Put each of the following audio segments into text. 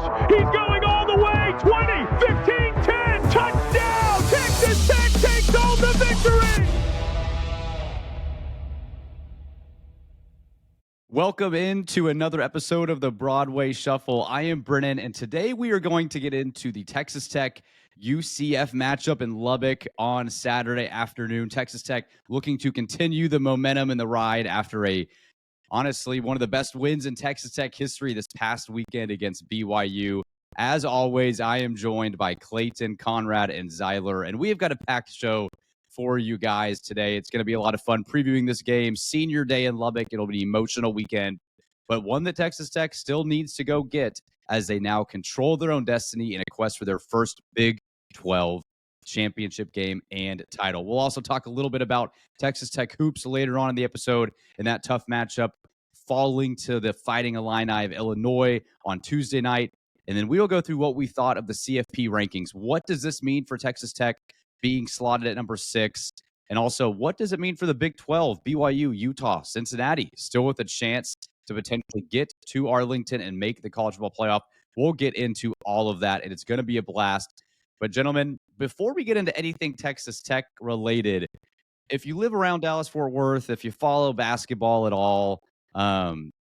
He's going all the way. 20, 15, 10. Touchdown. Texas Tech takes home the victory. Welcome into another episode of the Broadway Shuffle. I am Brennan, and today we are going to get into the Texas Tech UCF matchup in Lubbock on Saturday afternoon. Texas Tech looking to continue the momentum and the ride after honestly, one of the best wins in Texas Tech history this past weekend against BYU. As always, I am joined by Clayton, Conrad, and Zyler, and we have got a packed show for you guys today. It's going to be a lot of fun previewing this game. Senior day in Lubbock. It'll be an emotional weekend, but one that Texas Tech still needs to go get as they now control their own destiny in a quest for their first Big 12 championship game and title. We'll also talk a little bit about Texas Tech hoops later on in the episode and that tough matchup falling to the Fighting Illini of Illinois on Tuesday night. And then we'll go through what we thought of the CFP rankings. What does this mean for Texas Tech being slotted at number 6? And also, what does it mean for the Big 12, BYU, Utah, Cincinnati, still with a chance to potentially get to Arlington and make the college football playoff? We'll get into all of that, and it's going to be a blast. But, gentlemen, before we get into anything Texas Tech related, if you live around Dallas-Fort Worth, if you follow basketball at all,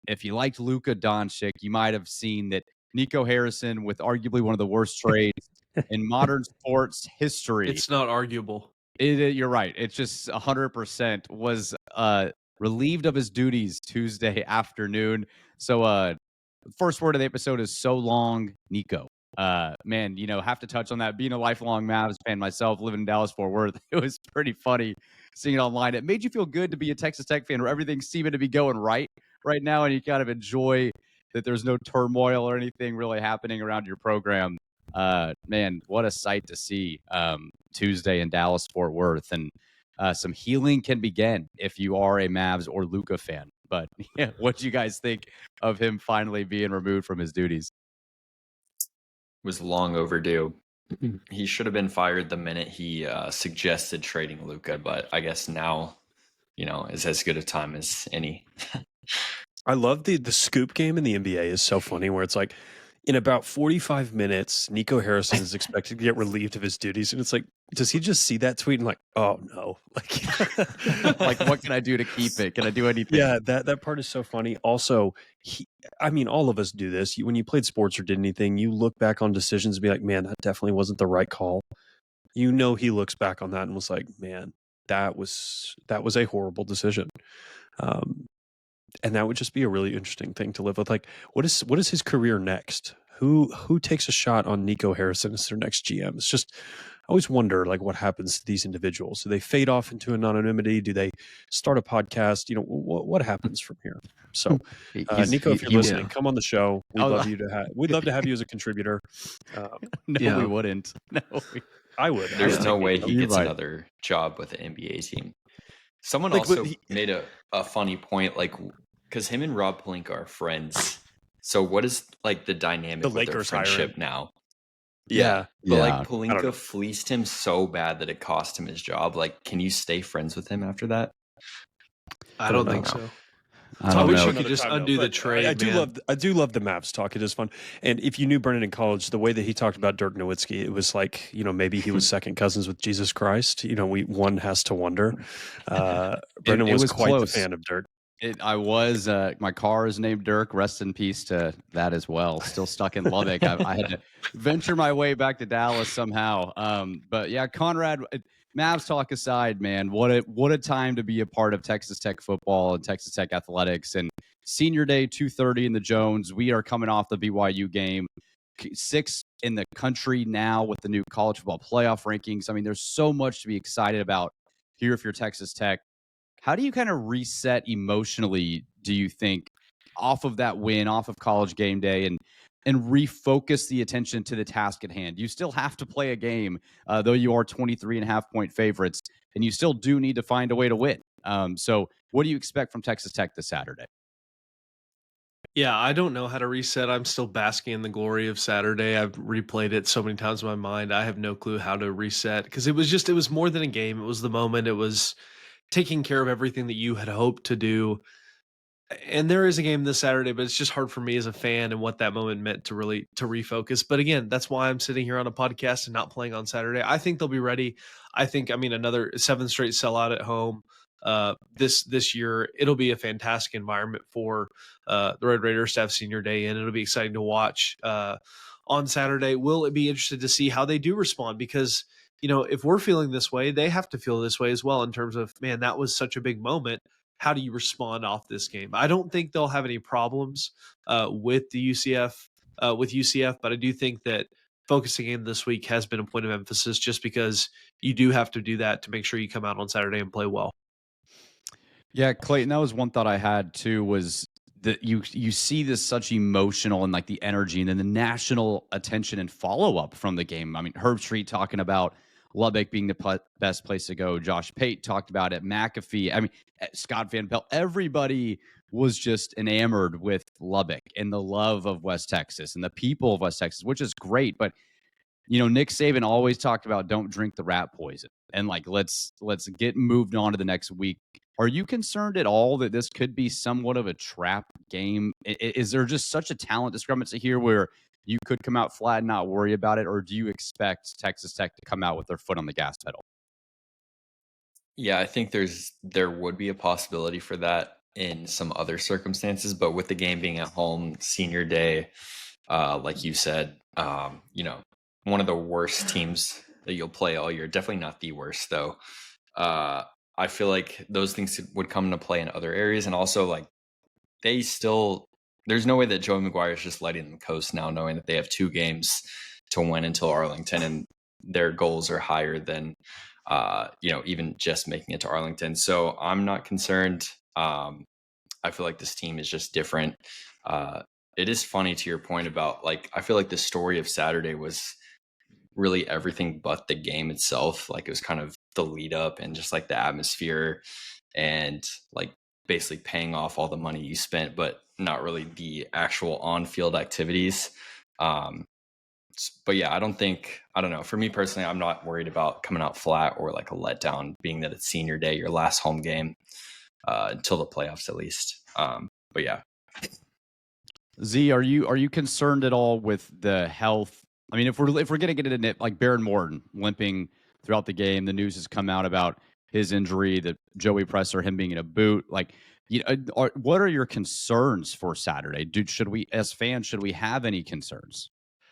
if you liked Luka Doncic, you might have seen that Nico Harrison, with arguably one of the worst trades in modern sports history. It's not arguable. You're right. It's just 100% was relieved of his duties Tuesday afternoon. So first word of the episode is so long, Nico. Man, have to touch on that. Being a lifelong Mavs fan myself, living in Dallas-Fort Worth, it was pretty funny seeing it online. It made you feel good to be a Texas Tech fan where everything's seeming to be going right now, and you kind of enjoy that there's no turmoil or anything really happening around your program. Man, what a sight to see Tuesday in Dallas-Fort Worth. And some healing can begin if you are a Mavs or Luka fan. But yeah, what do you guys think of him finally being removed from his duties? Was long overdue. He should have been fired the minute he suggested trading Luka, but I guess now, is as good a time as any. I love the scoop game in the NBA is so funny where it's like in about 45 minutes, Nico Harrison is expected to get relieved of his duties. And it's like, does he just see that tweet and like, oh no, like what can I do to keep it? Can I do anything? Yeah, that part is so funny. Also, all of us do this. When you played sports or did anything, you look back on decisions and be like, man, that definitely wasn't the right call. He looks back on that and was like, man, that was a horrible decision. And that would just be a really interesting thing to live with. Like, what is his career next? Who takes a shot on Nico Harrison as their next GM? It's just, I always wonder, like, what happens to these individuals? Do they fade off into anonymity? Do they start a podcast? What happens from here? So, Nico, if you're listening, come on the show. We'd love to have you as a contributor. We wouldn't. No, I would. There's no way he gets another job with the NBA team. Someone also made a funny point, like, because him and Rob Pelinka are friends. So what is like the dynamic of their friendship now? Yeah. But like Pelinka fleeced him so bad that it cost him his job. Like, can you stay friends with him after that? I don't think so. I wish you could just undo the trade. I do love the Mavs talk. It is fun. And if you knew Brennan in college, the way that he talked about Dirk Nowitzki, it was like, maybe he was second cousins with Jesus Christ. One has to wonder. Brennan was quite close. the fan of Dirk. I was. My car is named Dirk. Rest in peace to that as well. Still stuck in Lubbock. I had to venture my way back to Dallas somehow. But yeah, Conrad, Mavs talk aside, man, what a time to be a part of Texas Tech football and Texas Tech athletics. And senior day, 2:30 in the Jones. We are coming off the BYU game. 6 in the country now with the new college football playoff rankings. I mean, there's so much to be excited about here if you're Texas Tech. How do you kind of reset emotionally, do you think, off of that win, off of College game day, and refocus the attention to the task at hand? You still have to play a game, though you are 23.5-point favorites, and you still do need to find a way to win. So what do you expect from Texas Tech this Saturday? Yeah, I don't know how to reset. I'm still basking in the glory of Saturday. I've replayed it so many times in my mind. I have no clue how to reset because it was more than a game. It was the moment. It was taking care of everything that you had hoped to do. And there is a game this Saturday, but it's just hard for me as a fan and what that moment meant to refocus. But again, that's why I'm sitting here on a podcast and not playing on Saturday. I think they'll be ready. I think, another 7 straight sellout at home this year. It'll be a fantastic environment for the Red Raiders to have senior day in. It'll be exciting to watch on Saturday. Will be interested to see how they do respond, because if we're feeling this way, they have to feel this way as well, in terms of, man, that was such a big moment. How do you respond off this game? I don't think they'll have any problems with the UCF, but I do think that focusing in this week has been a point of emphasis, just because you do have to do that to make sure you come out on Saturday and play well. Yeah, Clayton, that was one thought I had too, was that you see this such emotional and like the energy and then the national attention and follow-up from the game. I mean, Herb Street talking about Lubbock being the best place to go. Josh Pate talked about it. McAfee. I mean, Scott Van Pelt. Everybody was just enamored with Lubbock and the love of West Texas and the people of West Texas, which is great. But Nick Saban always talked about don't drink the rat poison, and like let's get moved on to the next week. Are you concerned at all that this could be somewhat of a trap game? Is there just such a talent discrepancy here where you could come out flat and not worry about it, or do you expect Texas Tech to come out with their foot on the gas pedal? Yeah, I think there would be a possibility for that in some other circumstances, but with the game being at home, senior day, like you said, one of the worst teams that you'll play all year. Definitely not the worst, though. I feel like those things would come into play in other areas, and also like there's no way that Joey McGuire is just letting them coast now, knowing that they have 2 games to win until Arlington, and their goals are higher than, even just making it to Arlington. So I'm not concerned. I feel like this team is just different. It is funny, to your point about, like, I feel like the story of Saturday was really everything but the game itself. Like, it was kind of the lead up and just like the atmosphere and like basically paying off all the money you spent, but not really the actual on-field activities. But yeah, I don't know. For me personally, I'm not worried about coming out flat or like a letdown, being that it's senior day, your last home game until the playoffs at least. But yeah. Z, are you concerned at all with the health? I mean, if we're going to get into it, like Baron Morton limping throughout the game, the news has come out about his injury, that Joey Presser, him being in a boot. Like, what are your concerns for Saturday? Should we, as fans, should we have any concerns?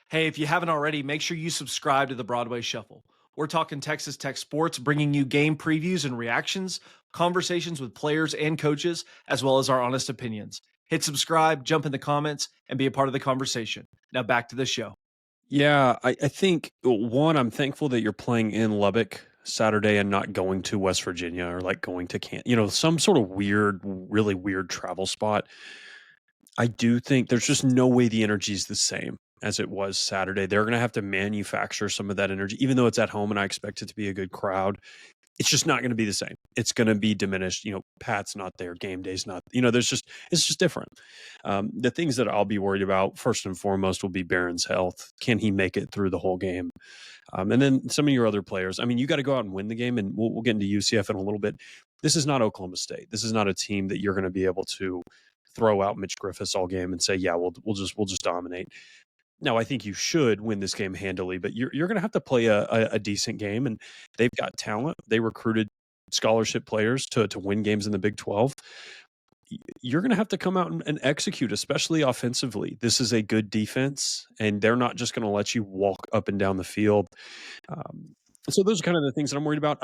Hey, if you haven't already, make sure you subscribe to the Broadway Shuffle. We're talking Texas Tech sports, bringing you game previews and reactions, conversations with players and coaches, as well as our honest opinions. Hit subscribe, jump in the comments, and be a part of the conversation. Now back to the show. Yeah, I think, one, I'm thankful that you're playing in Lubbock Saturday and not going to West Virginia or like going to some sort of really weird travel spot. I do think there's just no way the energy is the same as it was Saturday. They're going to have to manufacture some of that energy, even though it's at home and I expect it to be a good crowd. It's just not going to be the same. It's going to be diminished. Pat's not there. Game day's not. It's just different. The things that I'll be worried about first and foremost will be Barron's health. Can he make it through the whole game? And then some of your other players. I mean, you got to go out and win the game, and we'll get into UCF in a little bit. This is not Oklahoma State. This is not a team that you're going to be able to throw out Mitch Griffiths all game and say, yeah, we'll just dominate. Now, I think you should win this game handily, but you're going to have to play a decent game, and they've got talent. They recruited scholarship players to win games in the Big 12. You're going to have to come out and execute, especially offensively. This is a good defense, and they're not just going to let you walk up and down the field. So those are kind of the things that I'm worried about.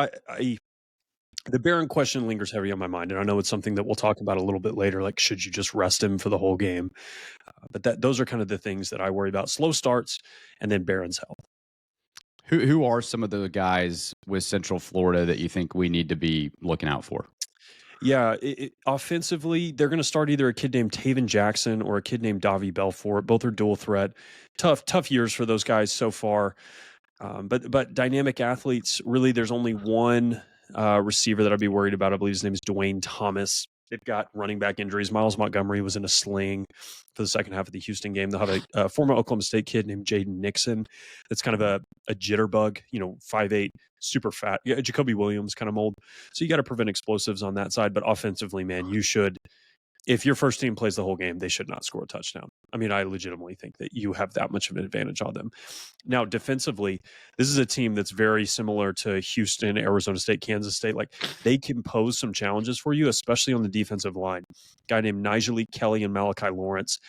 The Barron question lingers heavy on my mind, and I know it's something that we'll talk about a little bit later, like should you just rest him for the whole game? But those are kind of the things that I worry about. Slow starts and then Barron's health. Who are some of the guys with Central Florida that you think we need to be looking out for? Yeah, offensively, they're going to start either a kid named Taven Jackson or a kid named Davi Belfort. Both are dual threat. Tough years for those guys so far. But dynamic athletes, really, there's only one receiver that I'd be worried about. I believe his name is Dwayne Thomas. They've got running back injuries. Miles Montgomery was in a sling for the second half of the Houston game. They'll have a former Oklahoma State kid named Jaden Nixon. That's kind of a jitterbug, 5'8", super fat. Yeah, Jacoby Williams kind of mold. So you got to prevent explosives on that side. But offensively, man, you should if your first team plays the whole game, they should not score a touchdown. I mean, I legitimately think that you have that much of an advantage on them. Now, defensively, this is a team that's very similar to Houston, Arizona State, Kansas State. Like, they can pose some challenges for you, especially on the defensive line. A guy named Nigel Kelly and Malachi Lawrence,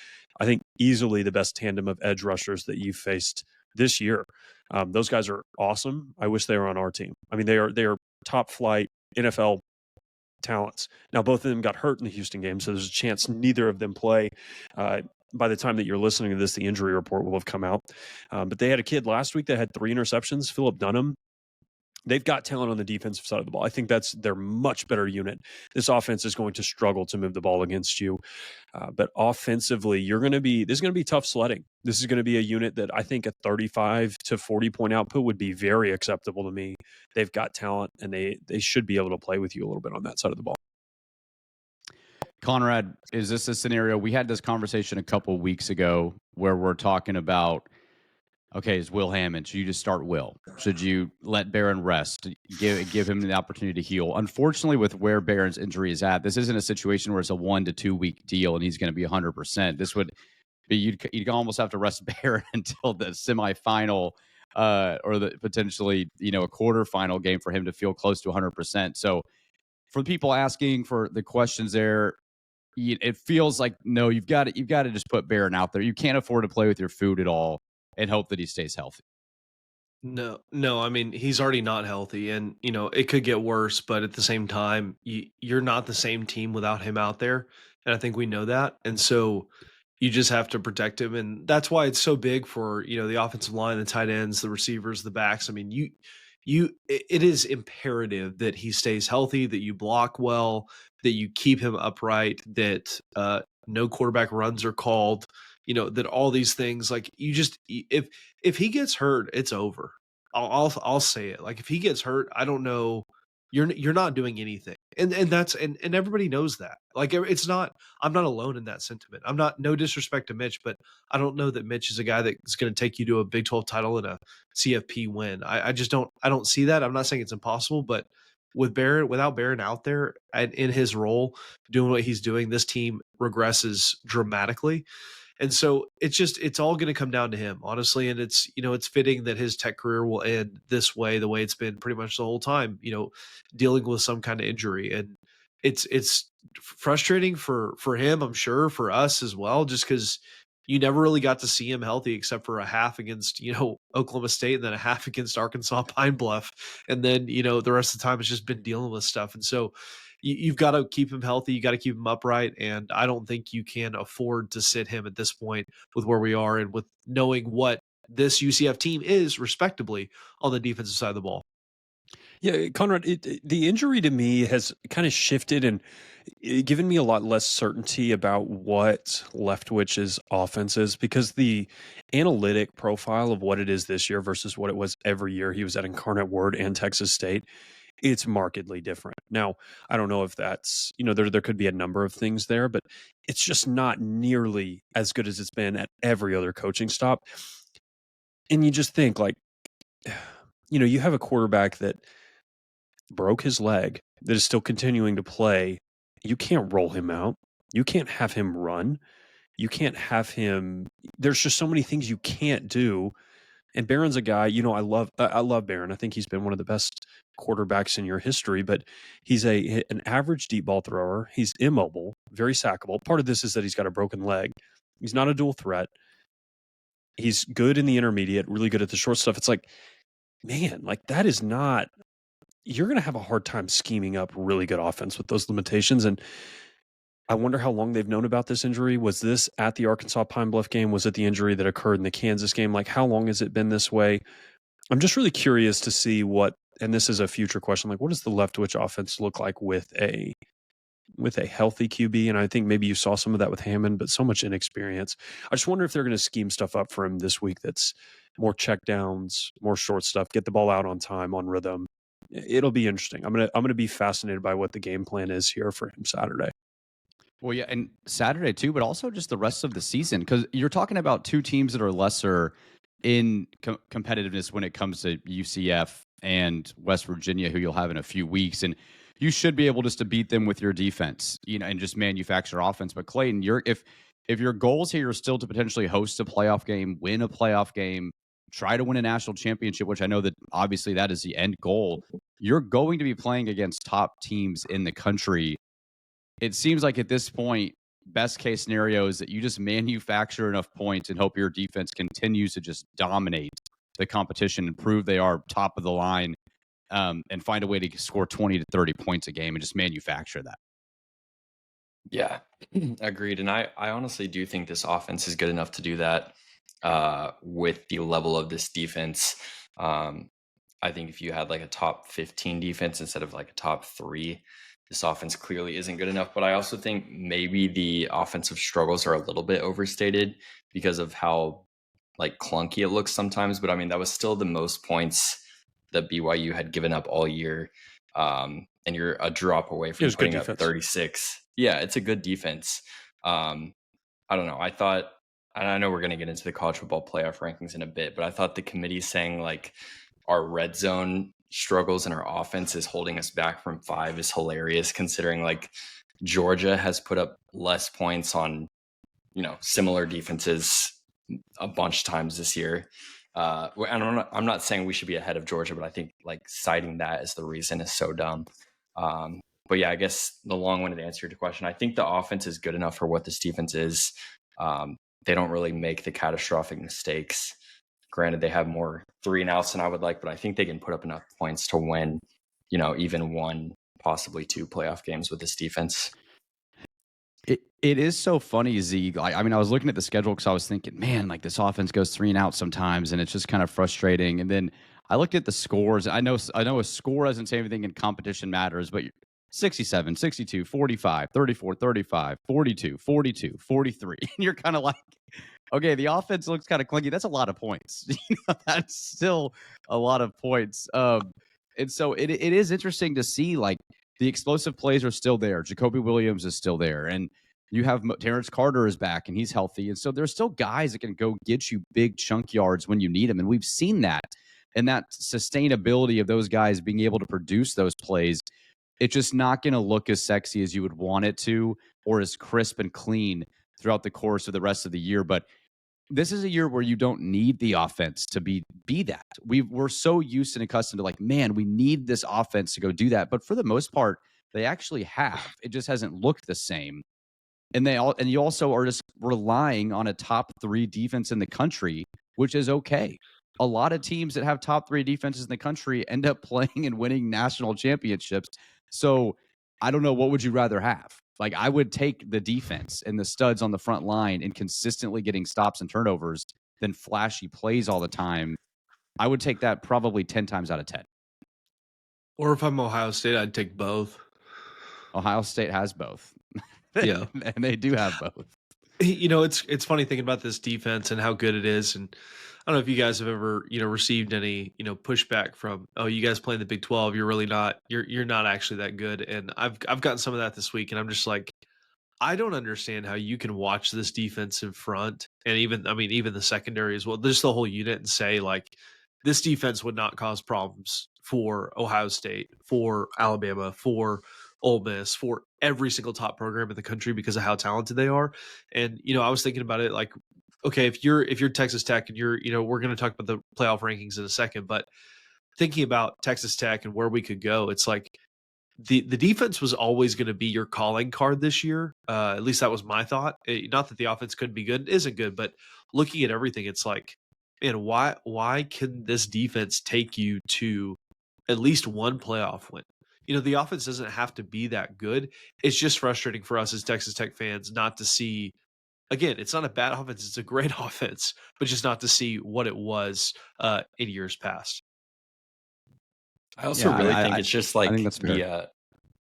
I think easily the best tandem of edge rushers that you've faced this year. Those guys are awesome. I wish they were on our team. I mean, they are top flight NFL talents. Now, both of them got hurt in the Houston game, so there's a chance neither of them play. By the time that you're listening to this, the injury report will have come out. But they had a kid last week that had 3 interceptions, Philip Dunham. They've got talent on the defensive side of the ball. I think that's their much better unit. This offense is going to struggle to move the ball against you. But offensively, this is going to be tough sledding. This is going to be a unit that I think a 35 to 40 point output would be very acceptable to me. They've got talent, and they should be able to play with you a little bit on that side of the ball. Conrad, is this a scenario? We had this conversation a couple weeks ago where we're talking about, okay, is Will Hammond, should you just start Will? Should you let Barron rest, give him the opportunity to heal? Unfortunately, with where Barron's injury is at, this isn't a situation where it's a 1 to 2 week deal and he's going to be 100%. This would be, you'd almost have to rest Barron until the semifinal or the potentially, a quarterfinal game for him to feel close to 100%. So for the people asking for the questions there, it feels like, no, you've got to just put Barron out there. You can't afford to play with your food at all and hope that he stays healthy. No. I mean, he's already not healthy, and it could get worse. But at the same time, you're not the same team without him out there, and I think we know that. And so you just have to protect him, and that's why it's so big for the offensive line, the tight ends, the receivers, the backs. I mean, it is imperative that he stays healthy, that you block well, that you keep him upright, that no quarterback runs are called. That all these things, like, if he gets hurt, it's over. I'll say it. Like, if he gets hurt, I don't know, you're not doing anything. And that's and everybody knows that. Like, it's not, I'm not alone in that sentiment. I'm not, no disrespect to Mitch, but I don't know that Mitch is a guy that's going to take you to a Big 12 title and a CFP win. I just don't see that. I'm not saying it's impossible, but without Barron out there and in his role doing what he's doing, this team regresses dramatically. And so it's all going to come down to him, honestly. And it's fitting that his Tech career will end this way, the way it's been pretty much the whole time, dealing with some kind of injury. And it's frustrating for him, I'm sure, for us as well, just because you never really got to see him healthy except for a half against, Oklahoma State, and then a half against Arkansas Pine Bluff. And then, the rest of the time it's just been dealing with stuff. And so you've got to keep him healthy. You got to keep him upright. And I don't think you can afford to sit him at this point with where we are and with knowing what this UCF team is respectably on the defensive side of the ball. Yeah, Conrad, the injury to me has kind of shifted and given me a lot less certainty about what Leftwich's offense is, because the analytic profile of what it is this year versus what it was every year he was at Incarnate Word and Texas State, it's markedly different. Now, I don't know if that's, there could be a number of things there, but it's just not nearly as good as it's been at every other coaching stop. And you just think, like, you have a quarterback that broke his leg that is still continuing to play. You can't roll him out. You can't have him run. You can't have him. There's just so many things you can't do. And Barron's a guy, I love Barron. I think he's been one of the best quarterbacks in your history, but he's an average deep ball thrower. He's immobile, very sackable. Part of this is that he's got a broken leg. He's not a dual threat. He's good in the intermediate, really good at the short stuff. It's like, man, like, that is not, you're going to have a hard time scheming up really good offense with those limitations. And I wonder how long they've known about this injury. Was this at the Arkansas Pine Bluff game? Was it the injury that occurred in the Kansas game? Like, how long has it been this way? I'm just really curious to see what, and this is a future question, like, what does the Leftwich offense look like with a healthy QB? And I think maybe you saw some of that with Hammond, but so much inexperience. I just wonder if they're going to scheme stuff up for him this week that's more checkdowns, more short stuff, get the ball out on time, on rhythm. It'll be interesting. I'm gonna be fascinated by what the game plan is here for him Saturday. Well, yeah, and Saturday too, but also just the rest of the season, because you're talking about two teams that are lesser in competitiveness when it comes to UCF and West Virginia, who you'll have in a few weeks. And you should be able just to beat them with your defense, and just manufacture offense. But Clayton, if your goals here are still to potentially host a playoff game, win a playoff game, try to win a national championship, which I know that obviously that is the end goal, you're going to be playing against top teams in the country. It seems like at this point, best case scenario is that you just manufacture enough points and hope your defense continues to just dominate the competition and prove they are top of the line, and find a way to score 20 to 30 points a game and just manufacture that. Yeah, agreed. And I honestly do think this offense is good enough to do that with the level of this defense. I think if you had like a top 15 defense instead of like a top 3, this offense clearly isn't good enough. But I also think maybe the offensive struggles are a little bit overstated because of how like clunky it looks sometimes. But I mean, that was still the most points that BYU had given up all year. And you're a drop away from putting up 36. Yeah, it's a good defense. I don't know. I thought, and I know we're going to get into the college football playoff rankings in a bit, but I thought the committee saying like our red zone struggles in our offense is holding us back from 5 is hilarious, considering like Georgia has put up less points on, similar defenses a bunch of times this year. And I'm not saying we should be ahead of Georgia, but I think like citing that as the reason is so dumb. But yeah, I guess the long-winded answer to your question, I think the offense is good enough for what this defense is. They don't really make the catastrophic mistakes. Granted, they have more 3-and-outs than I would like, but I think they can put up enough points to win, even 1, possibly 2 playoff games with this defense. It is so funny, Z. I was looking at the schedule because I was thinking, man, like this offense goes 3-and-out sometimes, and it's just kind of frustrating. And then I looked at the scores. I know a score doesn't say anything in competition matters, but 67, 62, 45, 34, 35, 42, 42, 43. And you're kind of like, okay, the offense looks kind of clunky. That's a lot of points. That's still a lot of points. And so it is interesting to see like the explosive plays are still there. Jacoby Williams is still there. And you have Terrence Carter is back and he's healthy. And so there's still guys that can go get you big chunk yards when you need them. And we've seen that. And that sustainability of those guys being able to produce those plays, it's just not going to look as sexy as you would want it to, or as crisp and clean throughout the course of the rest of the year. But this is a year where you don't need the offense to be that. We're so used and accustomed to like, man, we need this offense to go do that. But for the most part, they actually have. It just hasn't looked the same. And you also are just relying on a top 3 defense in the country, which is okay. A lot of teams that have top 3 defenses in the country end up playing and winning national championships. So I don't know, what would you rather have? Like, I would take the defense and the studs on the front line and consistently getting stops and turnovers than flashy plays all the time. I would take that probably 10 times out of 10. Or if I'm Ohio State, I'd take both. Ohio State has both. Yeah. And they do have both. It's funny thinking about this defense and how good it is. And I don't know if you guys have ever, received any, pushback from, oh, you guys play in the Big 12. You're really not, you're not actually that good. And I've gotten some of that this week, and I'm just like, I don't understand how you can watch this defensive front and even the secondary as well, just the whole unit, and say like, this defense would not cause problems for Ohio State, for Alabama, for Ole Miss, for every single top program in the country because of how talented they are. And, I was thinking about it like, okay, if you're Texas Tech and you're, we're going to talk about the playoff rankings in a second, but thinking about Texas Tech and where we could go, it's like the defense was always going to be your calling card this year. At least that was my thought. Not that the offense couldn't be good. It isn't good, but looking at everything, it's like, man, why can this defense take you to at least one playoff win? The offense doesn't have to be that good. It's just frustrating for us as Texas Tech fans not to see. Again, it's not a bad offense. It's a great offense, but just not to see what it was in years past. I also think it's just like I think that's fair.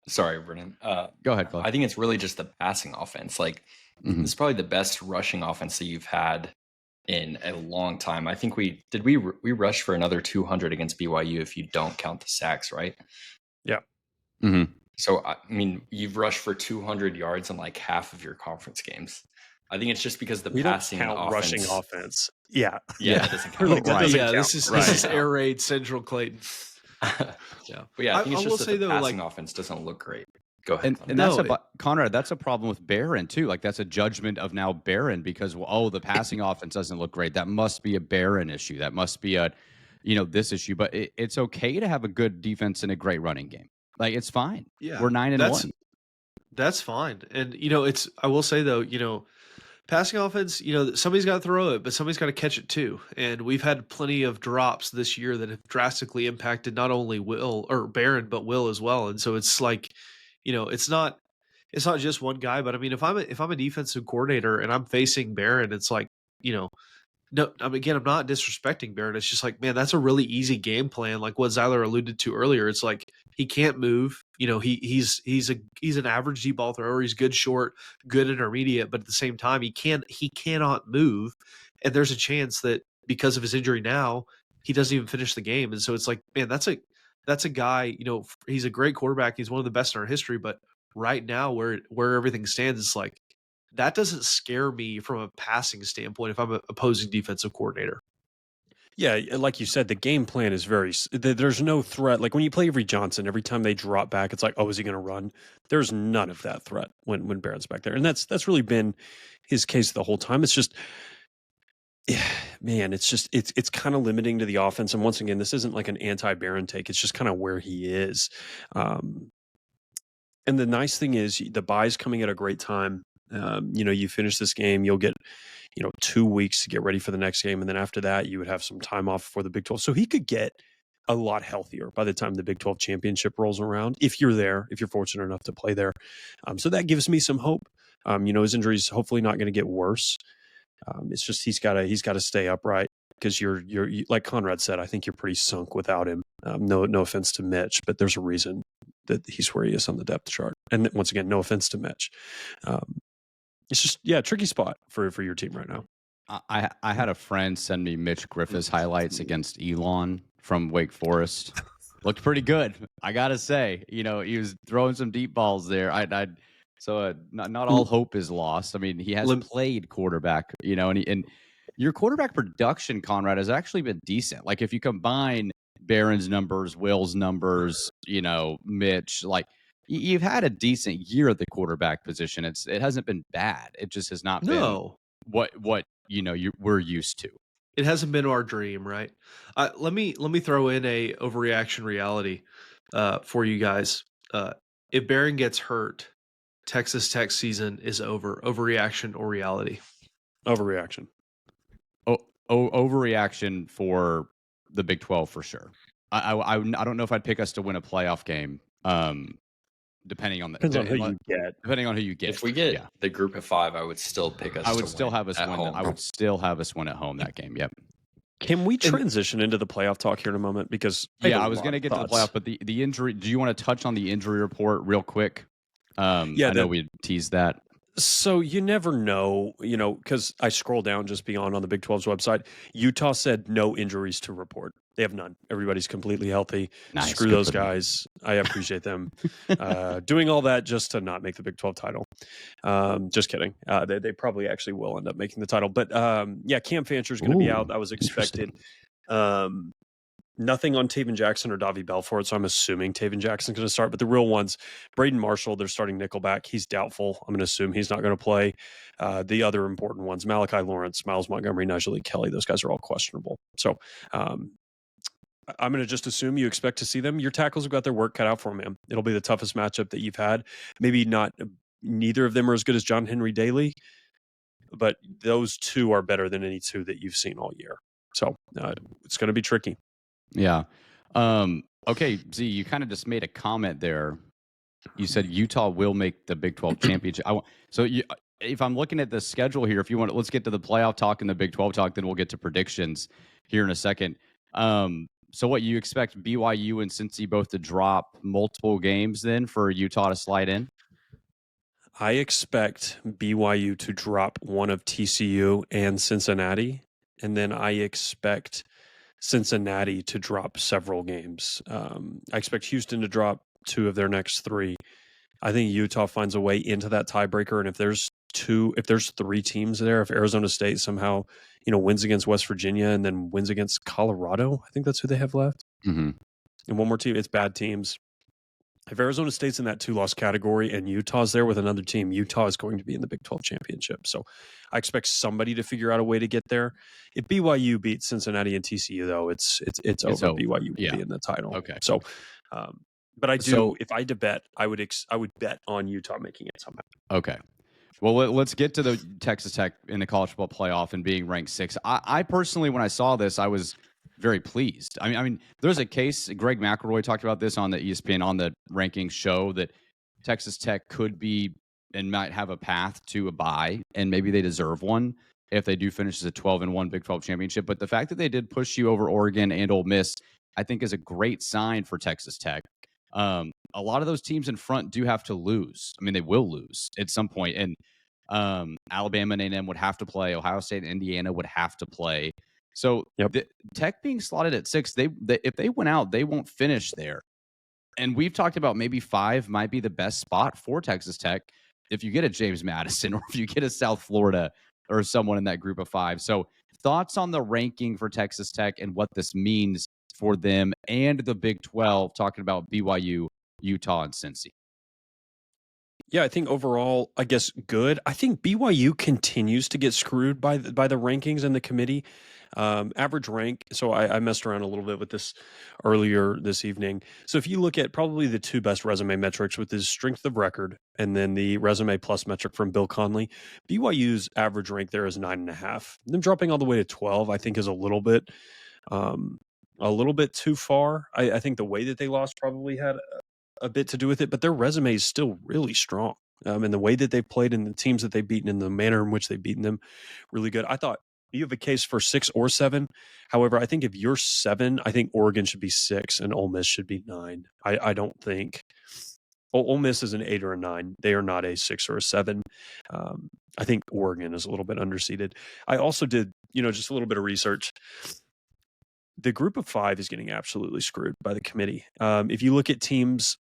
Sorry, Brennan. Go ahead, Chloe. I think it's really just the passing offense. Like, It's probably the best rushing offense that you've had in a long time. I think we rushed for another 200 against BYU if you don't count the sacks, right? Yeah. Mm-hmm. So, you've rushed for 200 yards in like half of your conference games. I think it's just because the passing don't count offense, rushing offense. Yeah. That doesn't count. This is air raid Central Clayton. Yeah. But yeah, I think it's will just say, that the though, passing offense doesn't look great. Go ahead. And that's Conrad, that's a problem with Barron too. Like that's a judgment of now Barron because the passing offense doesn't look great. That must be a Barron issue. That must be a this issue. But it's okay to have a good defense and a great running game. Like it's fine. Yeah, we're 9-1. That's fine. And I will say though, passing offense, somebody's got to throw it, but somebody's got to catch it too. And we've had plenty of drops this year that have drastically impacted not only Will or Barron, but Will as well. And so it's like, it's not just one guy. But I mean, if I'm a defensive coordinator and I'm facing Barron, it's like, no, again, I'm not disrespecting Barron. It's just like, man, that's a really easy game plan. Like what Zyler alluded to earlier. It's like he can't move. He's an average deep ball thrower. He's good short, good intermediate, but at the same time, he cannot move. And there's a chance that because of his injury now, he doesn't even finish the game. And so it's like, man, that's a guy. He's a great quarterback. He's one of the best in our history. But right now, where everything stands, it's like, that doesn't scare me from a passing standpoint if I'm an opposing defensive coordinator. Yeah, like you said, the game plan is there's no threat. Like when you play Avery Johnson, every time they drop back, it's like, oh, is he going to run? There's none of that threat when Barron's back there. And that's really been his case the whole time. It's just, man, it's kind of limiting to the offense. And once again, this isn't like an anti-Barron take. It's just kind of where he is. And the nice thing is the bye's coming at a great time. You finish this game, you'll get, 2 weeks to get ready for the next game. And then after that, you would have some time off for the Big 12. So he could get a lot healthier by the time the Big 12 championship rolls around. If you're there, if you're fortunate enough to play there. So that gives me some hope. His injury's hopefully not going to get worse. It's just, he's got to stay upright because you're like Conrad said, I think you're pretty sunk without him. No offense to Mitch, but there's a reason that he's where he is on the depth chart. And once again, no offense to Mitch. It's just, tricky spot for your team right now. I had a friend send me Mitch Griffith's highlights against Elon from Wake Forest. Looked pretty good, I gotta say. He was throwing some deep balls there. So not all hope is lost. I mean, he has played quarterback, and your quarterback production, Conrad, has actually been decent. Like if you combine Barron's numbers, Will's numbers, Mitch, like. You've had a decent year at the quarterback position. It hasn't been bad. It just has not been what we're used to. It hasn't been our dream, right? Let me throw in a overreaction reality for you guys. If Barron gets hurt, Texas Tech season is over. Overreaction or reality? Overreaction. Overreaction for the Big 12 for sure. I don't know if I'd pick us to win a playoff game. Depending on who you get. Depending on who you get. If we get the group of 5, I would still pick us. I would still have us win. Home. I would still have us win at home that game. Yep. Can we transition into the playoff talk here in a moment? Because I was going to get to the playoff, but the injury. Do you want to touch on the injury report real quick? I know we teased that. So you never know, because I scroll down just beyond on the Big 12's website. Utah said no injuries to report. They have none. Everybody's completely healthy. Nice. Screw those guys. I appreciate them doing all that just to not make the Big 12 title. Just kidding. They probably actually will end up making the title. But Cam Fancher's going to be out. That was expected. Nothing on Taven Jackson or Davi Belfort, so I'm assuming Taven Jackson's going to start. But the real ones, Braden Marshall, they're starting nickelback. He's doubtful. I'm going to assume he's not going to play. The other important ones, Malachi Lawrence, Miles Montgomery, Najee Kelly, those guys are all questionable. So I'm going to just assume you expect to see them. Your tackles have got their work cut out for them, man. It'll be the toughest matchup that you've had. Maybe not. Neither of them are as good as John Henry Daly, but those two are better than any two that you've seen all year. So it's going to be tricky. Yeah. Okay, Z, you kind of just made a comment there. You said Utah will make the Big 12 championship. If I'm looking at the schedule here, if you want, let's get to the playoff talk and the Big 12 talk, then we'll get to predictions here in a second. So what, you expect BYU and Cincy both to drop multiple games then for Utah to slide in? I expect BYU to drop one of TCU and Cincinnati, and then I expect Cincinnati to drop several games. I expect Houston to drop 2 of their next 3. I think Utah finds a way into that tiebreaker, and if there's 3 teams there, if Arizona State somehow wins against West Virginia and then wins against Colorado, I think that's who they have left. Mm-hmm. And one more team, it's bad teams. If Arizona State's in that 2-loss category and Utah's there with another team, Utah is going to be in the Big 12 championship. So I expect somebody to figure out a way to get there. If BYU beats Cincinnati and TCU, though, it's over. BYU will be in the title. Okay. So, but I do. So, if I had to bet, I would bet on Utah making it somehow. Okay. Well, let's get to the Texas Tech in the college football playoff and being ranked 6. I personally, when I saw this, I was very pleased. I mean, there's a case. Greg McElroy talked about this on the ESPN on the rankings show that Texas Tech could be and might have a path to a bye, and maybe they deserve one if they do finish as a 12-1 Big 12 championship. But the fact that they did push you over Oregon and Ole Miss, I think, is a great sign for Texas Tech. A lot of those teams in front do have to lose. I mean, they will lose at some point, and Alabama and A&M would have to play. Ohio State and Indiana would have to play. So the Tech being slotted at 6, they if they went out, they won't finish there. And we've talked about maybe 5 might be the best spot for Texas Tech if you get a James Madison or if you get a South Florida or someone in that group of 5. So thoughts on the ranking for Texas Tech and what this means for them and the Big 12, talking about BYU, Utah, and Cincy. Yeah, I think overall, I guess good. I think BYU continues to get screwed by the rankings and the committee. Average rank. So I messed around a little bit with this earlier this evening. So if you look at probably the 2 best resume metrics, with his strength of record and then the resume plus metric from Bill Conley, BYU's average rank there is 9.5. Them dropping all the way to 12, I think, is a little bit too far. I think the way that they lost probably had a bit to do with it, but their resume is still really strong. And the way that they've played and the teams that they've beaten and the manner in which they've beaten them, really good. I thought you have a case for 6 or 7. However, I think if you're 7, I think Oregon should be 6 and Ole Miss should be 9. I don't think Ole Miss is an 8 or a 9. They are not a 6 or a 7. I think Oregon is a little bit underseeded. I also did, just a little bit of research. The group of 5 is getting absolutely screwed by the committee. If you look at teams,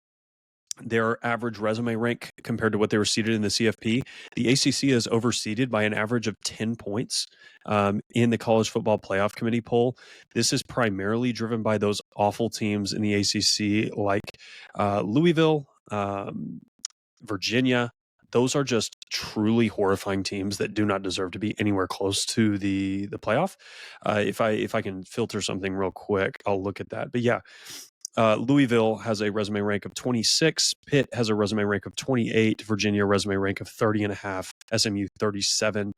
their average resume rank compared to what they were seeded in the CFP, the ACC is overseeded by an average of 10 points in the College Football Playoff Committee poll. This is primarily driven by those awful teams in the ACC like Louisville, Virginia. Those are just truly horrifying teams that do not deserve to be anywhere close to the playoff. If I can filter something real quick, I'll look at that. But yeah, Louisville has a resume rank of 26. Pitt has a resume rank of 28. Virginia resume rank of 30.5. SMU 37.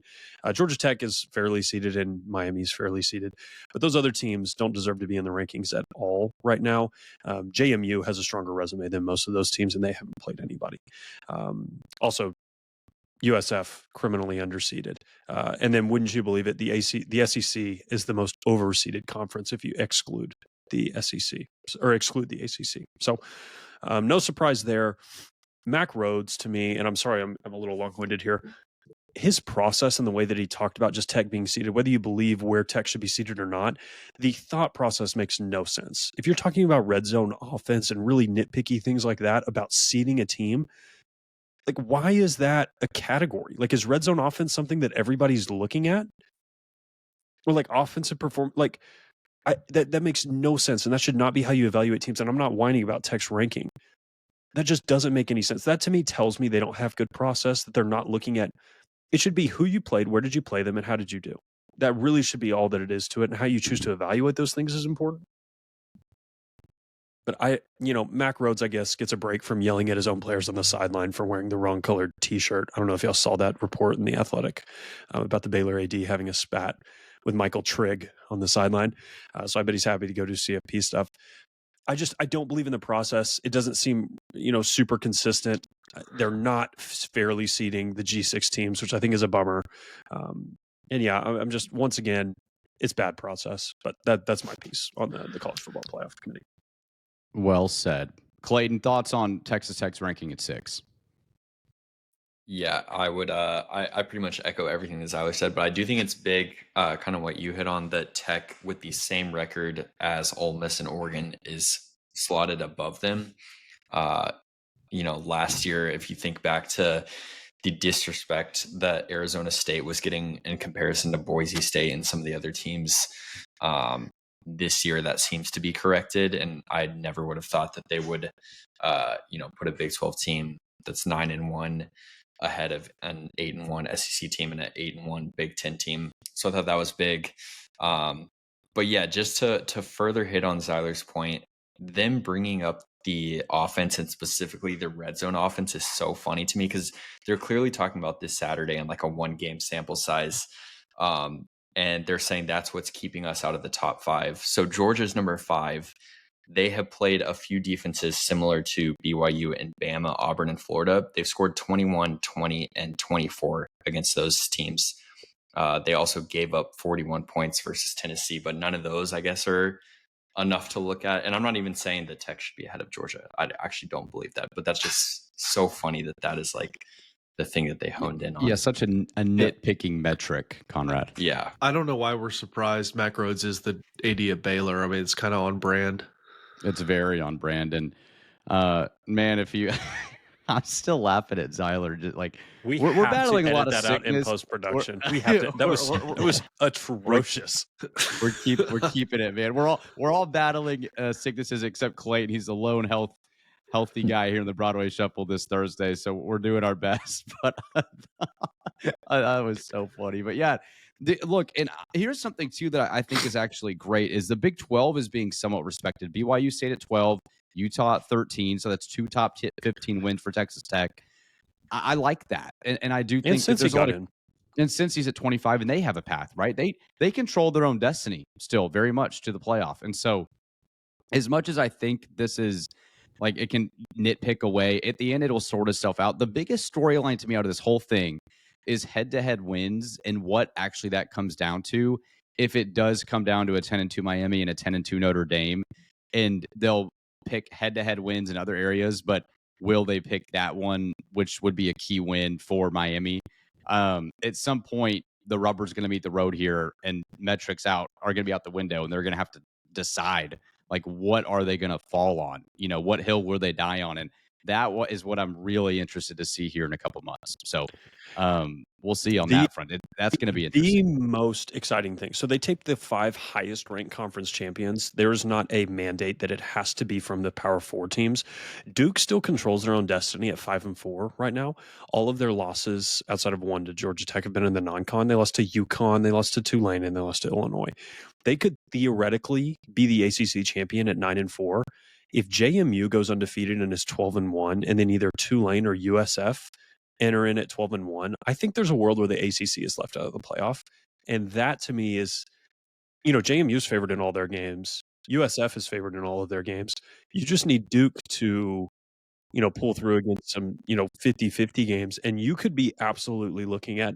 Georgia Tech is fairly seeded and Miami's fairly seeded. But those other teams don't deserve to be in the rankings at all right now. JMU has a stronger resume than most of those teams, and they haven't played anybody. Also, USF criminally underseeded. And then wouldn't you believe it, the SEC is the most overseeded conference if you exclude the SEC or exclude the ACC. So no surprise there. Mac Rhodes, to me, and I'm sorry, I'm a little long-winded here. His process and the way that he talked about just Tech being seated, whether you believe where Tech should be seated or not, the thought process makes no sense. If you're talking about red zone offense and really nitpicky things like that about seeding a team, like, why is that a category? Like, is red zone offense something that everybody's looking at? Or like offensive like, that makes no sense, and that should not be how you evaluate teams. And I'm not whining about Tech's ranking. That just doesn't make any sense. That to me tells me they don't have good process, that they're not looking at. It should be who you played, where did you play them, and how did you do? That really should be all that it is to it, and how you choose to evaluate those things is important. But Mac Rhodes, I guess, gets a break from yelling at his own players on the sideline for wearing the wrong colored T-shirt. I don't know if y'all saw that report in The Athletic about the Baylor AD having a spat with Michael Trigg on the sideline. So I bet he's happy to go do CFP stuff. I don't believe in the process. It doesn't seem, super consistent. They're not fairly seeding the G6 teams, which I think is a bummer. And yeah, I'm just, once again, it's bad process. But that's my piece on the College Football Playoff Committee. Well said. Clayton, thoughts on Texas Tech's ranking at 6? Yeah, I would. I pretty much echo everything that Zyler said, but I do think it's big, kind of what you hit on, that Tech, with the same record as Ole Miss and Oregon, is slotted above them. Last year, if you think back to the disrespect that Arizona State was getting in comparison to Boise State and some of the other teams, this year that seems to be corrected. And I never would have thought that they would, put a Big 12 team that's 9-1 ahead of an 8-1 SEC team and an 8-1 Big 10 team. So I thought that was big. But yeah, just to further hit on Zyler's point, them bringing up the offense and specifically the red zone offense is so funny to me because they're clearly talking about this Saturday on like a 1-game sample size. And they're saying that's what's keeping us out of the top 5. So Georgia's number 5. They have played a few defenses similar to BYU and Bama, Auburn, and Florida. They've scored 21, 20, and 24 against those teams. They also gave up 41 points versus Tennessee, but none of those, I guess, are enough to look at. And I'm not even saying that Tech should be ahead of Georgia. I actually don't believe that, but that's just so funny that is like the thing that they honed in on. Yeah, such a nitpicking metric, Conrad. Yeah. I don't know why we're surprised Mac Rhodes is the AD at Baylor. I mean, it's kind of on brand. It's very on brand. And man, if you I'm still laughing at Zyler. Just like we're battling a lot of that sickness. out in post-production. We have to. That was atrocious. We're keeping it, man. We're all battling sicknesses except Clayton. He's the lone healthy guy here in the Broadway Shuffle this Thursday, so we're doing our best. But that was so funny. But yeah, look, and here's something too that I think is actually great: is the Big 12 is being somewhat respected. BYU stayed at 12. Utah at 13, so that's 2 top 15 wins for Texas Tech. I like that, and I do think that there's a lot of, and since he's at 25 and they have a path, right? They control their own destiny still very much to the playoff, and so as much as I think this is like it can nitpick away, at the end it'll sort itself out. The biggest storyline to me out of this whole thing is head-to-head wins and what actually that comes down to. If it does come down to a 10-2 Miami and a 10-2 Notre Dame, and they'll pick head-to-head wins in other areas, but will they pick that one, which would be a key win for Miami? At some point, the rubber's going to meet the road here, and metrics are going to be out the window, and they're going to have to decide, like, what are they going to fall on? You know, what hill will they die on? And that is what I'm really interested to see here in a couple months. So we'll see on that front. That's going to be interesting. The most exciting thing. So they take the 5 highest ranked conference champions. There is not a mandate that it has to be from the Power 4 teams. Duke still controls their own destiny at 5-4 right now. All of their losses outside of one to Georgia Tech have been in the non-con. They lost to UConn, they lost to Tulane, and they lost to Illinois. They could theoretically be the ACC champion at 9-4. If JMU goes undefeated and is 12-1, and then either Tulane or USF enter in at 12-1, I think there's a world where the ACC is left out of the playoff. And that to me is, JMU is favored in all their games. USF is favored in all of their games. You just need Duke to, pull through against some, 50-50 games. And you could be absolutely looking at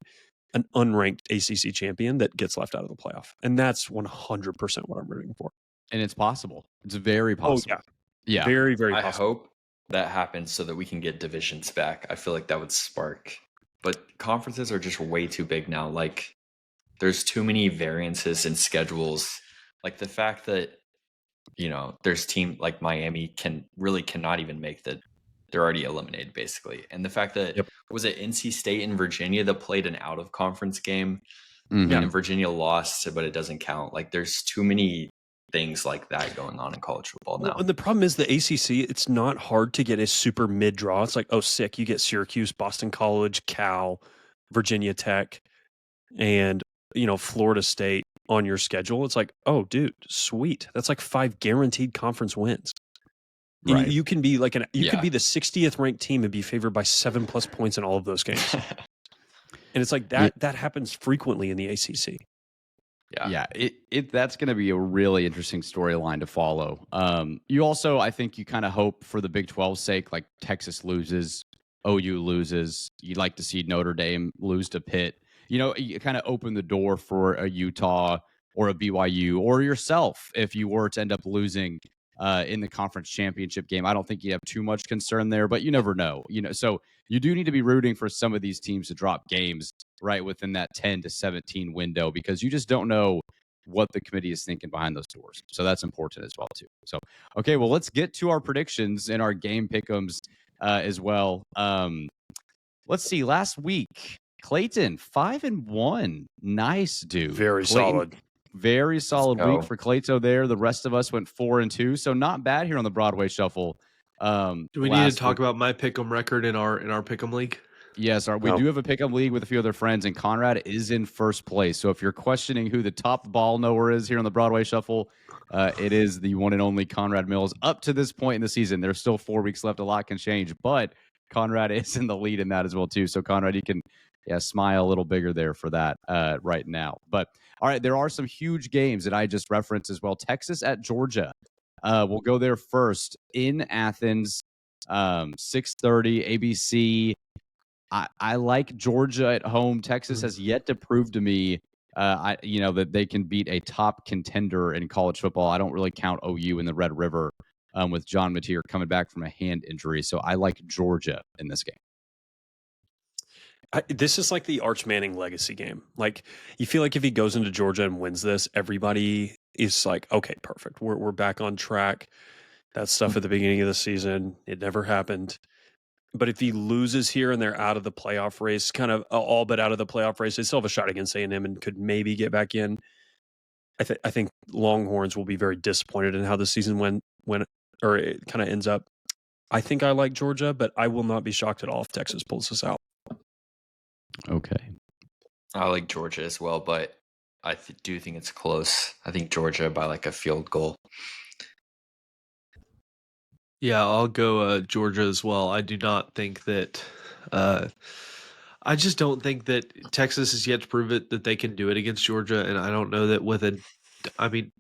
an unranked ACC champion that gets left out of the playoff. And that's 100% what I'm rooting for. And it's possible. It's very possible. Oh, yeah. Very, very possible. I hope that happens so that we can get divisions back. I feel like that would spark. But conferences are just way too big now. Like, there's too many variances in schedules. Like the fact that, there's team like Miami cannot even make the. They're already eliminated basically. And the fact that was it NC State and Virginia that played an out of conference game, and Virginia lost, but it doesn't count. Like, there's too many things like that going on in college football now. And the problem is the ACC, it's not hard to get a super mid draw. It's like, oh, sick. You get Syracuse, Boston College, Cal, Virginia Tech, and, Florida State on your schedule. It's like, oh, dude, sweet. That's like 5 guaranteed conference wins. Right. You can be like could be the 60th ranked team and be favored by 7+ points in all of those games. And it's like that happens frequently in the ACC. Yeah, that's going to be a really interesting storyline to follow. You also, I think, you kind of hope for the Big 12's sake, like Texas loses, OU loses. You'd like to see Notre Dame lose to Pitt. You kind of open the door for a Utah or a BYU or yourself if you were to end up losing in the conference championship game. I don't think you have too much concern there, but you never know. So you do need to be rooting for some of these teams to drop games right within that 10 to 17 window, because you just don't know what the committee is thinking behind those doors. So that's important as well too. So, okay, well, let's get to our predictions and our game pick'ems as well. Let's see. Last week, Clayton 5-1. Nice, dude. Very solid. Very solid week for Clayto there. The rest of us went 4-2, so not bad here on the Broadway Shuffle. Do we need to talk about my pick'em record in our pick'em league? Yes, we do have a pick'em league with a few other friends, and Conrad is in first place. So if you're questioning who the top ball knower is here on the Broadway Shuffle, it is the one and only Conrad Mills. Up to this point in the season, there's still 4 weeks left. A lot can change, but Conrad is in the lead in that as well too. So Conrad, you can smile a little bigger there for that right now. But all right, there are some huge games that I just referenced as well. Texas at Georgia. We'll go there first in Athens, 6:30 ABC. I like Georgia at home. Texas has yet to prove to me, that they can beat a top contender in college football. I don't really count OU in the Red River with John Mateer coming back from a hand injury. So I like Georgia in this game. This is like the Arch Manning legacy game. Like, you feel like if he goes into Georgia and wins this, everybody is like, okay, perfect. We're back on track. That stuff at the beginning of the season, it never happened. But if he loses here and they're out of the playoff race, kind of all but out of the playoff race, they still have a shot against A&M and could maybe get back in. I think Longhorns will be very disappointed in how the season went or it kind of ends up. I think I like Georgia, but I will not be shocked at all if Texas pulls this out. Okay. I like Georgia as well, but I do think it's close. I think Georgia by like a field goal. Yeah, I'll go Georgia as well. I do not think that I just don't think that Texas has yet to prove it that they can do it against Georgia, and I don't know that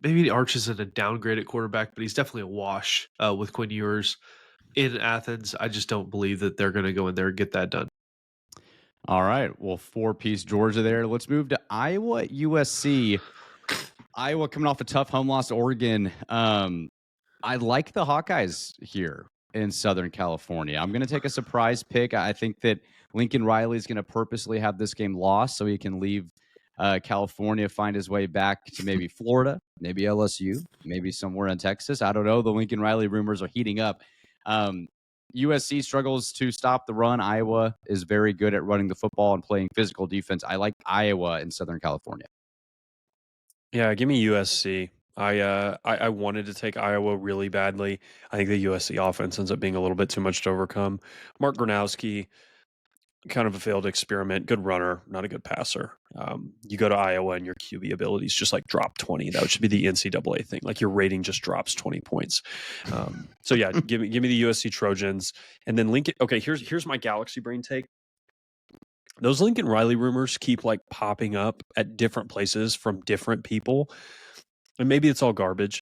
maybe Arch isn't a downgrade at quarterback, but he's definitely a wash with Quinn Ewers in Athens. I just don't believe that they're going to go in there and get that done. All right. Well, 4-piece Georgia there. Let's move to Iowa at USC. Iowa coming off a tough home loss to Oregon. I like the Hawkeyes here in Southern California. I'm going to take a surprise pick. I think that Lincoln Riley is going to purposely have this game lost so he can leave California, find his way back to maybe Florida, maybe LSU, maybe somewhere in Texas. I don't know. The Lincoln Riley rumors are heating up. USC struggles to stop the run. Iowa is very good at running the football and playing physical defense. I like Iowa in Southern California. Yeah, give me USC. I wanted to take Iowa really badly. I think the USC offense ends up being a little bit too much to overcome. Mark Gronowski, kind of a failed experiment. Good runner, not a good passer. You go to Iowa and your QB abilities just like drop 20. That should be the NCAA thing. Like your rating just drops 20 points. So yeah, give me the USC Trojans. And then Lincoln. Okay, here's my Galaxy Brain take. Those Lincoln Riley rumors keep like popping up at different places from different people. And maybe it's all garbage.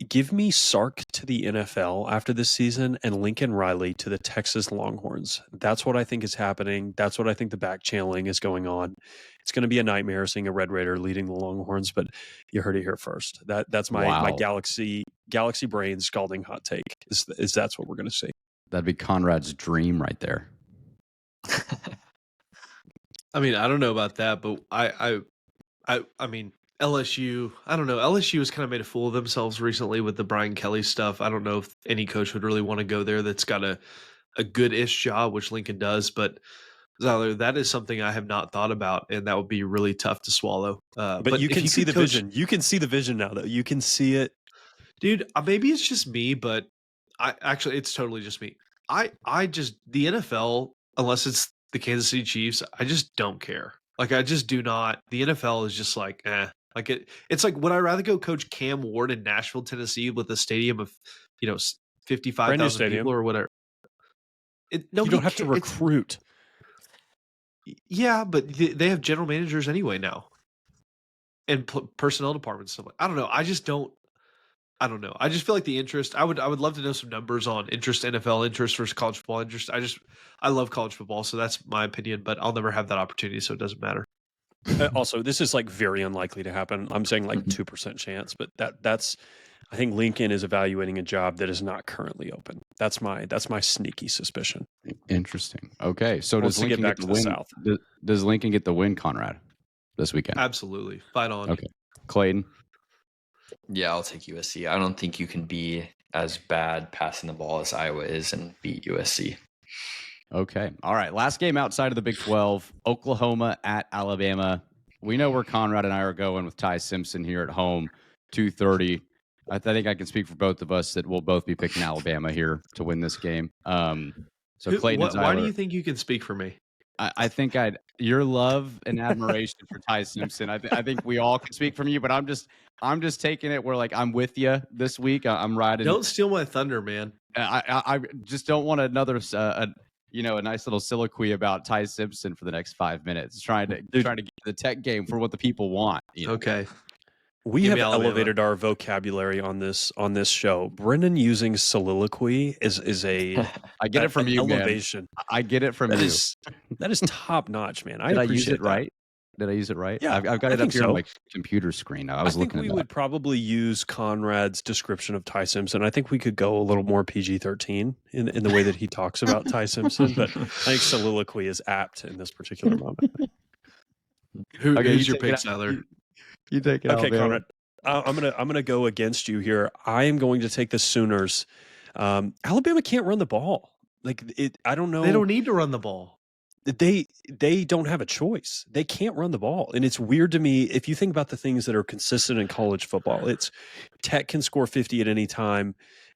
Give me Sark to the NFL after this season and Lincoln Riley to the Texas Longhorns. That's what I think is happening. That's what I think the back channeling is going on. It's going to be a nightmare seeing a Red Raider leading the Longhorns, but you heard it here first. That's my Galaxy Brain scalding hot take. Is that's what we're going to see. That'd be Conrad's dream right there. I mean, I don't know about that, but I mean, LSU, I don't know. LSU has kind of made a fool of themselves recently with the Brian Kelly stuff. I don't know if any coach would really want to go there that's got a good-ish job, which Lincoln does. But, Zyler, that is something I have not thought about, and that would be really tough to swallow. But you can see the vision. You can see the vision now, though. You can see it. Dude, maybe it's just me, but it's totally just me. The NFL, unless it's the Kansas City Chiefs, I just don't care. Like, I just do not. The NFL is just like, eh. Like it's like, would I rather go coach Cam Ward in Nashville, Tennessee, with a stadium of 55,000 people or whatever? You don't have to recruit. Yeah, but they have general managers anyway now, and personnel departments. So I don't know. I don't know. I just feel like the interest. I would love to know some numbers on interest, NFL interest versus college football interest. I love college football, so that's my opinion. But I'll never have that opportunity, so it doesn't matter. Also, this is like very unlikely to happen. I'm saying like 2% chance, but that's. I think Lincoln is evaluating a job that is not currently open. That's my sneaky suspicion. Interesting. Okay, so does Lincoln get the win? South. Does Lincoln get the win, Conrad, this weekend? Absolutely. Fight on. Okay, Clayton. Yeah, I'll take USC. I don't think you can be as bad passing the ball as Iowa is and beat USC. Okay. All right. Last game outside of the Big 12, Oklahoma at Alabama. we know where Conrad and I are going with Ty Simpson here at home, 2:30. I think I can speak for both of us that we'll both be picking Alabama here to win this game. So Clayton and Zyler, why do you think you can speak for me? I think your love and admiration for Ty Simpson. I think we all can speak from you, but I'm just taking it where like I'm with you this week. I'm riding. Don't steal my thunder, man. I just don't want another a nice little soliloquy about Ty Simpson for the next 5 minutes, trying to get the tech game for what the people want. Okay. We have elevated our vocabulary on this show. Brennan using soliloquy is a I get it from you, elevation. Man. I get it from you. That is top notch, man. Did I use it right? Did I use it right? Yeah, I've got it up here on my computer screen. I think we would probably use Conrad's description of Ty Simpson. I think we could go a little more PG-13 in the way that he talks about Ty Simpson, but I think soliloquy is apt in this particular moment. Who's your pick, Zyler? You take it. Okay, Conrad. I'm gonna go against you here. I am going to take the Sooners. Alabama can't run the ball. I don't know. They don't need to run the ball. They don't have a choice. They can't run the ball. And it's weird to me, if you think about the things that are consistent in college football, it's Tech can score 50 at any time.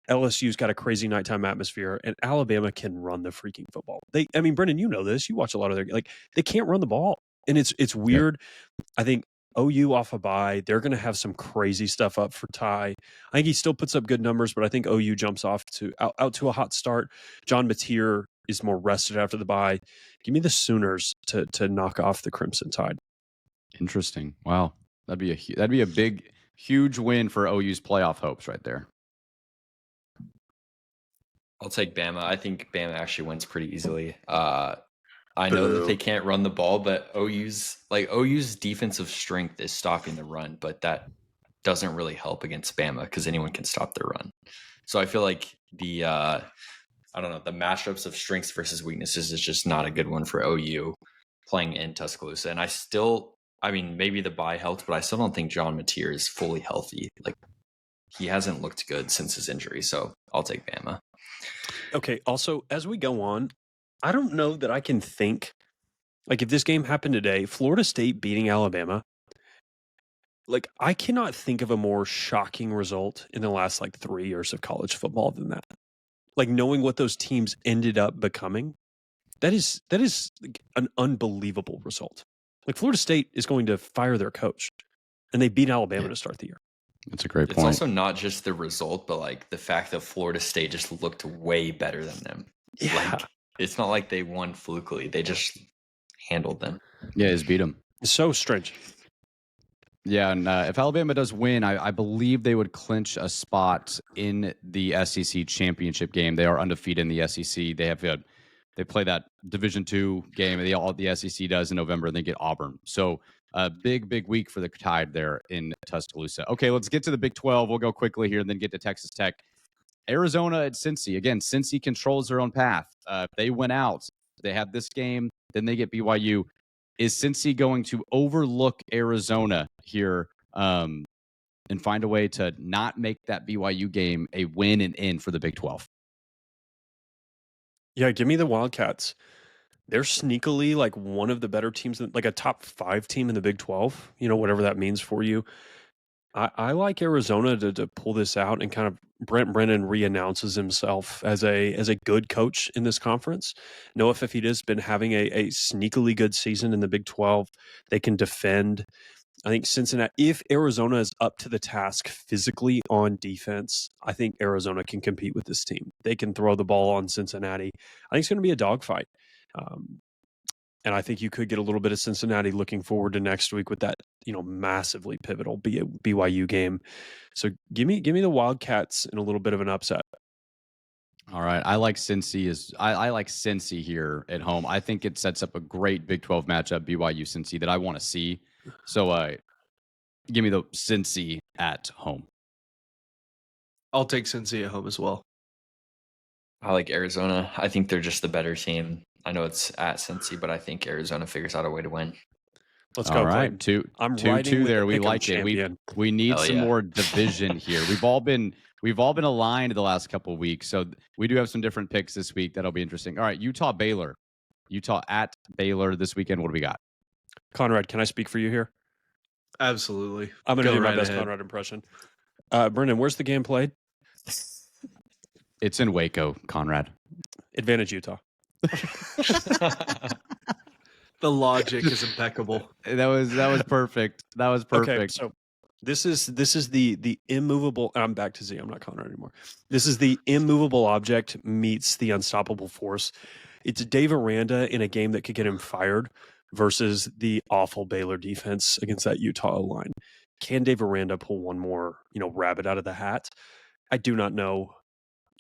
LSU's got a crazy nighttime atmosphere, and Alabama can run the freaking football. Brendan, you know this. You watch a lot of they can't run the ball. And it's weird. Yeah. I think OU off a bye, they're going to have some crazy stuff up for Ty. I think he still puts up good numbers, but I think OU jumps off out to a hot start. John Mateer is more rested after the bye. Give me the Sooners to knock off the Crimson Tide. Interesting. Wow, that'd be a big, huge win for OU's playoff hopes right there. I'll take Bama. I think Bama actually wins pretty easily. I know that they can't run the ball, but OU's defensive strength is stopping the run, but that doesn't really help against Bama because anyone can stop their run. So I feel like the matchups of strengths versus weaknesses is just not a good one for OU playing in Tuscaloosa. And maybe the bye helped, but I still don't think John Mateer is fully healthy. Like, he hasn't looked good since his injury, so I'll take Bama. Okay, also, as we go on, I don't know that I can think, if this game happened today, Florida State beating Alabama, I cannot think of a more shocking result in the last, 3 years of college football than that. Knowing what those teams ended up becoming, that is an unbelievable result. Florida State is going to fire their coach, and they beat Alabama to start the year. That's a great point. It's also not just the result, but the fact that Florida State just looked way better than them. Yeah. It's not like they won flukily. They just handled them. Yeah, just beat them. It's so strange. Yeah, and if Alabama does win, I believe they would clinch a spot in the SEC championship game. They are undefeated in the SEC. They play that Division II game, and all the SEC does in November, and they get Auburn. So a big week for the Tide there in Tuscaloosa. Okay, let's get to the Big 12. We'll go quickly here and then get to Texas Tech. Arizona at Cincy. Again, Cincy controls their own path. They went out. They have this game. Then they get BYU. Is Cincy going to overlook Arizona here and find a way to not make that BYU game a win and in for the Big 12? Yeah, give me the Wildcats. They're sneakily one of the better teams, a top 5 team in the Big 12, whatever that means for you. I like Arizona to pull this out, and kind of Brent Brennan re-announces himself as a good coach in this conference. Noah Fifita's been having a sneakily good season in the Big 12. They can defend. I think Cincinnati, if Arizona is up to the task physically on defense, I think Arizona can compete with this team. They can throw the ball on Cincinnati. I think it's going to be a dogfight. And I think you could get a little bit of Cincinnati looking forward to next week with that, massively pivotal BYU game. So give me the Wildcats in a little bit of an upset. All right. I like Cincy I like Cincy here at home. I think it sets up a great Big 12 matchup, BYU Cincy, that I want to see. So give me the Cincy at home. I'll take Cincy at home as well. I like Arizona. I think they're just the better team. I know it's at Cincy, but I think Arizona figures out a way to win. Let's go. All right, I'm 2-2 there. We like champion. it. We need some more division here. We've all been aligned the last couple of weeks, so we do have some different picks this week. That'll be interesting. All right, Utah Baylor. Utah at Baylor this weekend. What do we got? Conrad, can I speak for you here? Absolutely. I'm going to do my right best ahead. Conrad impression. Brennan, where's the game played? It's in Waco, Conrad. Advantage Utah. The logic is impeccable. That was perfect. That was perfect. Okay, so this is the immovable. I'm back to Z. I'm not Conrad anymore. This is the immovable object meets the unstoppable force. It's Dave Aranda in a game that could get him fired versus the awful Baylor defense against that Utah line. Can Dave Aranda pull one more, rabbit out of the hat? I do not know,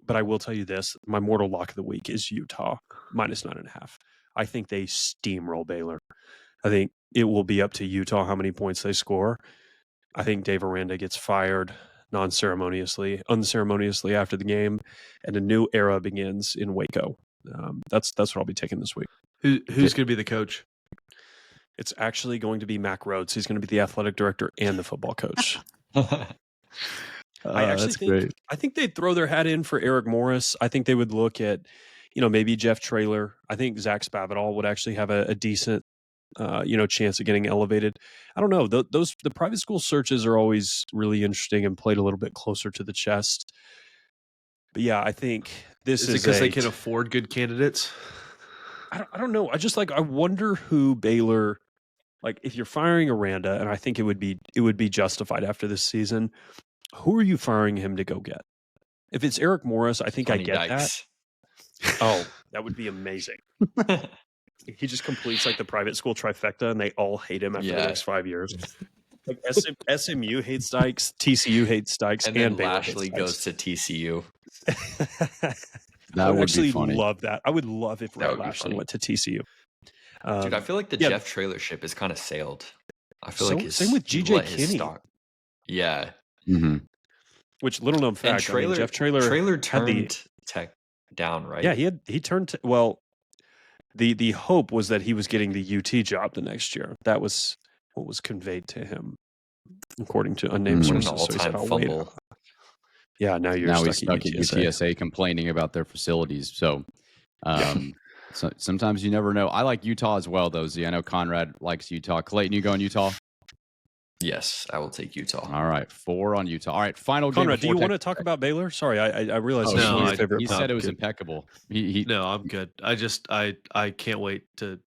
but I will tell you this: my mortal lock of the week is Utah -9.5. I think they steamroll Baylor. I think it will be up to Utah how many points they score. I think Dave Aranda gets fired unceremoniously after the game, and a new era begins in Waco. That's what I'll be taking this week. Who's going to be the coach? It's actually going to be Mac Rhodes. He's going to be the athletic director and the football coach. I think they'd throw their hat in for Eric Morris. I think they would look at, maybe Jeff Traylor. I think Zach Spavital would actually have a decent, chance of getting elevated. I don't know. The private school searches are always really interesting and played a little bit closer to the chest. But yeah, I think this is because they can afford good candidates. I don't know. I wonder who Baylor, if you're firing Aranda, and I think it would be justified after this season. Who are you firing him to go get? If it's Eric Morris, I think I get that. Oh, that would be amazing. He just completes the private school trifecta, and they all hate him after the next 5 years. SMU hates Dykes, TCU hates Dykes, and then Baylor Lashley goes to TCU. That would actually be funny. Love that. I would love if Ray Lashley went to TCU. Dude, I feel like the Jeff Traylor ship is kind of sailed. I feel like same with GJ Kinney. Yeah. Mm-hmm. Which little known fact, Jeff Traylor turned Tech down, right? Yeah, he turned. The hope was that he was getting the UT job the next year. That was what was conveyed to him, according to unnamed sources. An all-time fumble. Yeah, now he's stuck at UTSA complaining about their facilities. So, so sometimes you never know. I like Utah as well, though. Z, I know Conrad likes Utah. Clayton, you going Utah? Yes, I will take Utah. All right, 4 on Utah. All right, final game. Conrad, do you want to talk about Baylor? Sorry, I realized no, favorite. He said it was impeccable. No, I'm good. I can't wait to.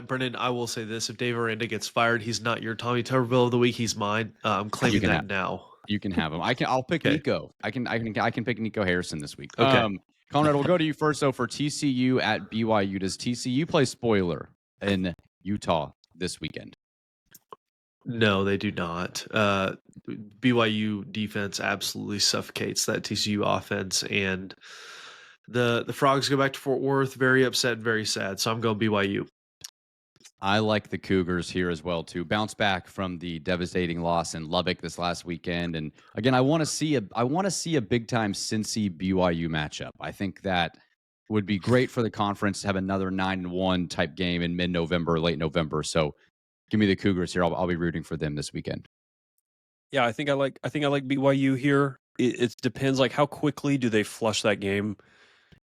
Brennan, I will say this: if Dave Aranda gets fired, he's not your Tommy Tuberville of the week. He's mine. I'm claiming that now. You can have him. I'll pick Nico. I can pick Nico Harrison this week. Okay. Conrad, we'll go to you first. So for TCU at BYU, does TCU play spoiler in Utah this weekend? No, they do not. BYU defense absolutely suffocates that TCU offense, and the Frogs go back to Fort Worth, very upset, very sad. So I'm going BYU. I like the Cougars here as well too. Bounce back from the devastating loss in Lubbock this last weekend, and again, I want to see a big time Cincy BYU matchup. I think that would be great for the conference to have another 9-1 type game in mid-November, late November. So give me the Cougars here. I'll be rooting for them this weekend. Yeah, I think I like BYU here. It depends how quickly do they flush that game.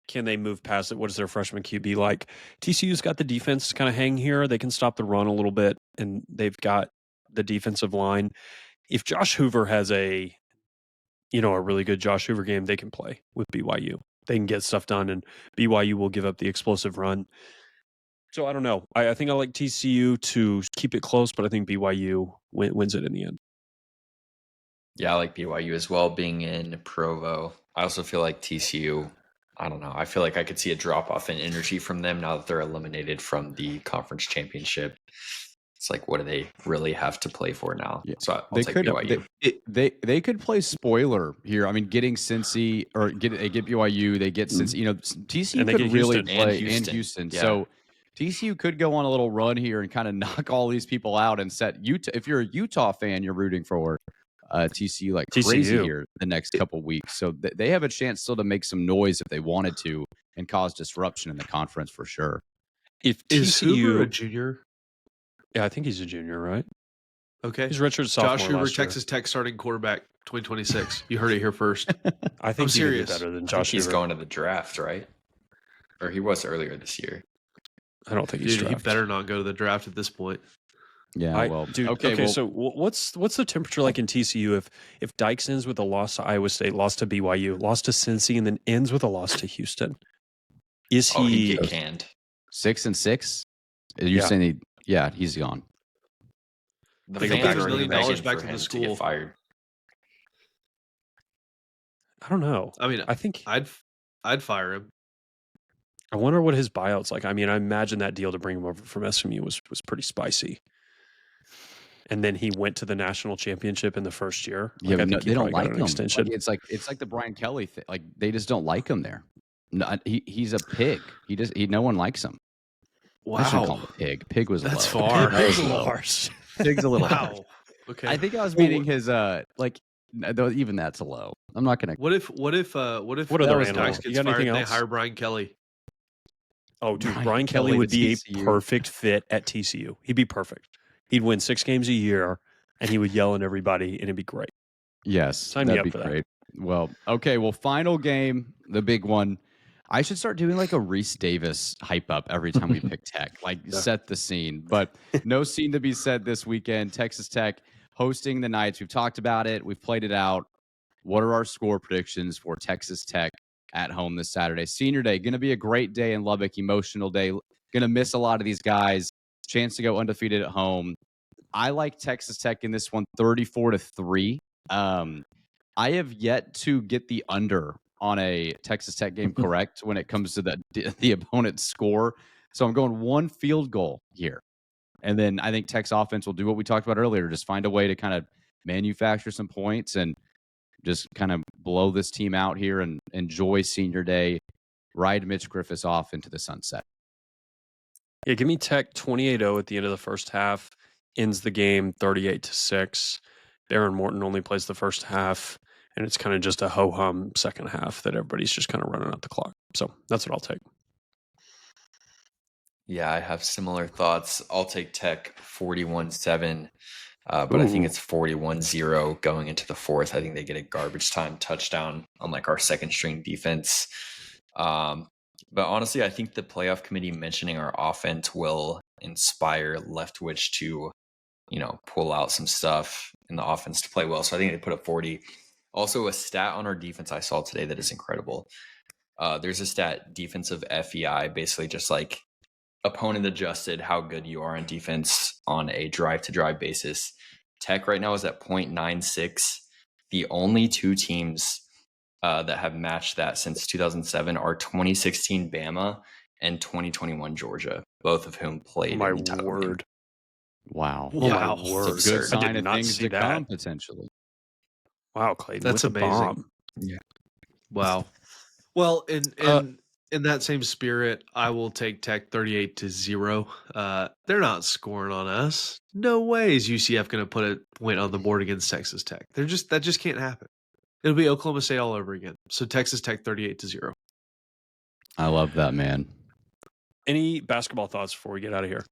Can they move past it? What is their freshman QB like? TCU's got the defense to kind of hang here. They can stop the run a little bit, and they've got the defensive line. If Josh Hoover has a really good Josh Hoover game, they can play with BYU. They can get stuff done, and BYU will give up the explosive run. So I don't know. I think I like TCU to keep it close, but I think BYU wins it in the end. Yeah, I like BYU as well, being in Provo. I also feel like TCU, I don't know. I feel like I could see a drop-off in energy from them now that they're eliminated from the conference championship. It's what do they really have to play for now? Yeah. So I'll take BYU. They could play spoiler here. I mean, getting Cincy or get BYU, they get Cincy. TCU could really play and Houston. Yeah. So TCU could go on a little run here and kind of knock all these people out and set Utah. If you're a Utah fan, you're rooting for TCU crazy here the next couple weeks. So they have a chance still to make some noise if they wanted to and cause disruption in the conference for sure. If is Hoover a junior? Yeah, I think he's a junior, right? Okay. He's redshirt sophomore. Josh Hoover, Texas Tech starting quarterback 2026. You heard it here first. I think he's serious. Better than Josh Hoover. He's going to the draft, right? Or he was earlier this year. I don't think he's drafted. He better not go to the draft at this point. Yeah, well, dude. Okay, so what's the temperature like in TCU if Dykes ends with a loss to Iowa State, loss to BYU, loss to Cincy, and then ends with a loss to Houston? Is he? He'd get canned. 6-6? You're saying he's gone. The They fans go are $1 million begging back for to him the to school. get fired. I don't know. I mean, I think I'd fire him. I wonder what his buyout's like. I mean, I imagine that deal to bring him over from SMU was pretty spicy. And then he went to the national championship in the first year. Yeah, I think they don't like an him. extension. Like, it's like the Brian Kelly thing. Like, they just don't like him there. No, he's a pig. No one likes him. Wow, I shouldn't call him a pig. Pig was that's low. far. Pig's a little harsh. Pig's a little harsh. Wow. Okay. I think I was meaning his even that's low. I'm not gonna. What if What other Dykes animal? gets You got fired anything and they else? hire Brian Kelly? Oh, dude, Brian Brian Kelly Kelly would to be TCU. a perfect fit at TCU. He'd be perfect. He'd win 6 games a year, and he would yell at everybody, and it'd be great. Yes, Sign me that'd up be for that. great. Well, okay. Well, final game, the big one. I should start doing like a Reese Davis hype up every time we pick Tech, like set the scene. But no scene to be set this weekend. Texas Tech hosting the Knights. We've talked about it. We've played it out. What are our score predictions for Texas Tech at home this Saturday? Senior day, going to be a great day in Lubbock, emotional day. Going to miss a lot of these guys. Chance to go undefeated at home. I like Texas Tech in this one, 34-3. I have yet to get the under on a Texas Tech game correct when it comes to the opponent's score. So I'm going 1 field goal here. And then I think Tech's offense will do what we talked about earlier, just find a way to kind of manufacture some points and just kind of blow this team out here and enjoy senior day, ride Mitch Griffiths off into the sunset. Yeah, give me Tech 28-0 at the end of the first half, ends the game 38-6. Darren Morton only plays the first half, and it's kind of just a ho-hum second half that everybody's just kind of running out the clock. So that's what I'll take. Yeah, I have similar thoughts. I'll take Tech 41-7, but I think it's 41-0 going into the fourth. I think they get a garbage time touchdown on like our second string defense. But honestly, I think the playoff committee mentioning our offense will inspire Leftwich to, pull out some stuff in the offense to play well. So I think they put up 40. Also, a stat on our defense I saw today that is incredible. There's a stat, defensive FEI, basically just like opponent adjusted how good you are on defense on a drive-to-drive basis. Tech right now is at 0.96. The only 2 teams that have matched that since 2007 are 2016 Bama and 2021 Georgia, both of whom played in the title game. Wow. Oh, my word. It's a good I sign did of not things see to that. come, potentially. Wow, Clayton. That's with the amazing. bomb. Yeah. Wow. Well, in that same spirit, I will take Tech 38-0. They're not scoring on us. No way is UCF going to put a point on the board against Texas Tech. That just can't happen. It'll be Oklahoma State all over again. So Texas Tech 38-0. I love that, man. Any basketball thoughts before we get out of here?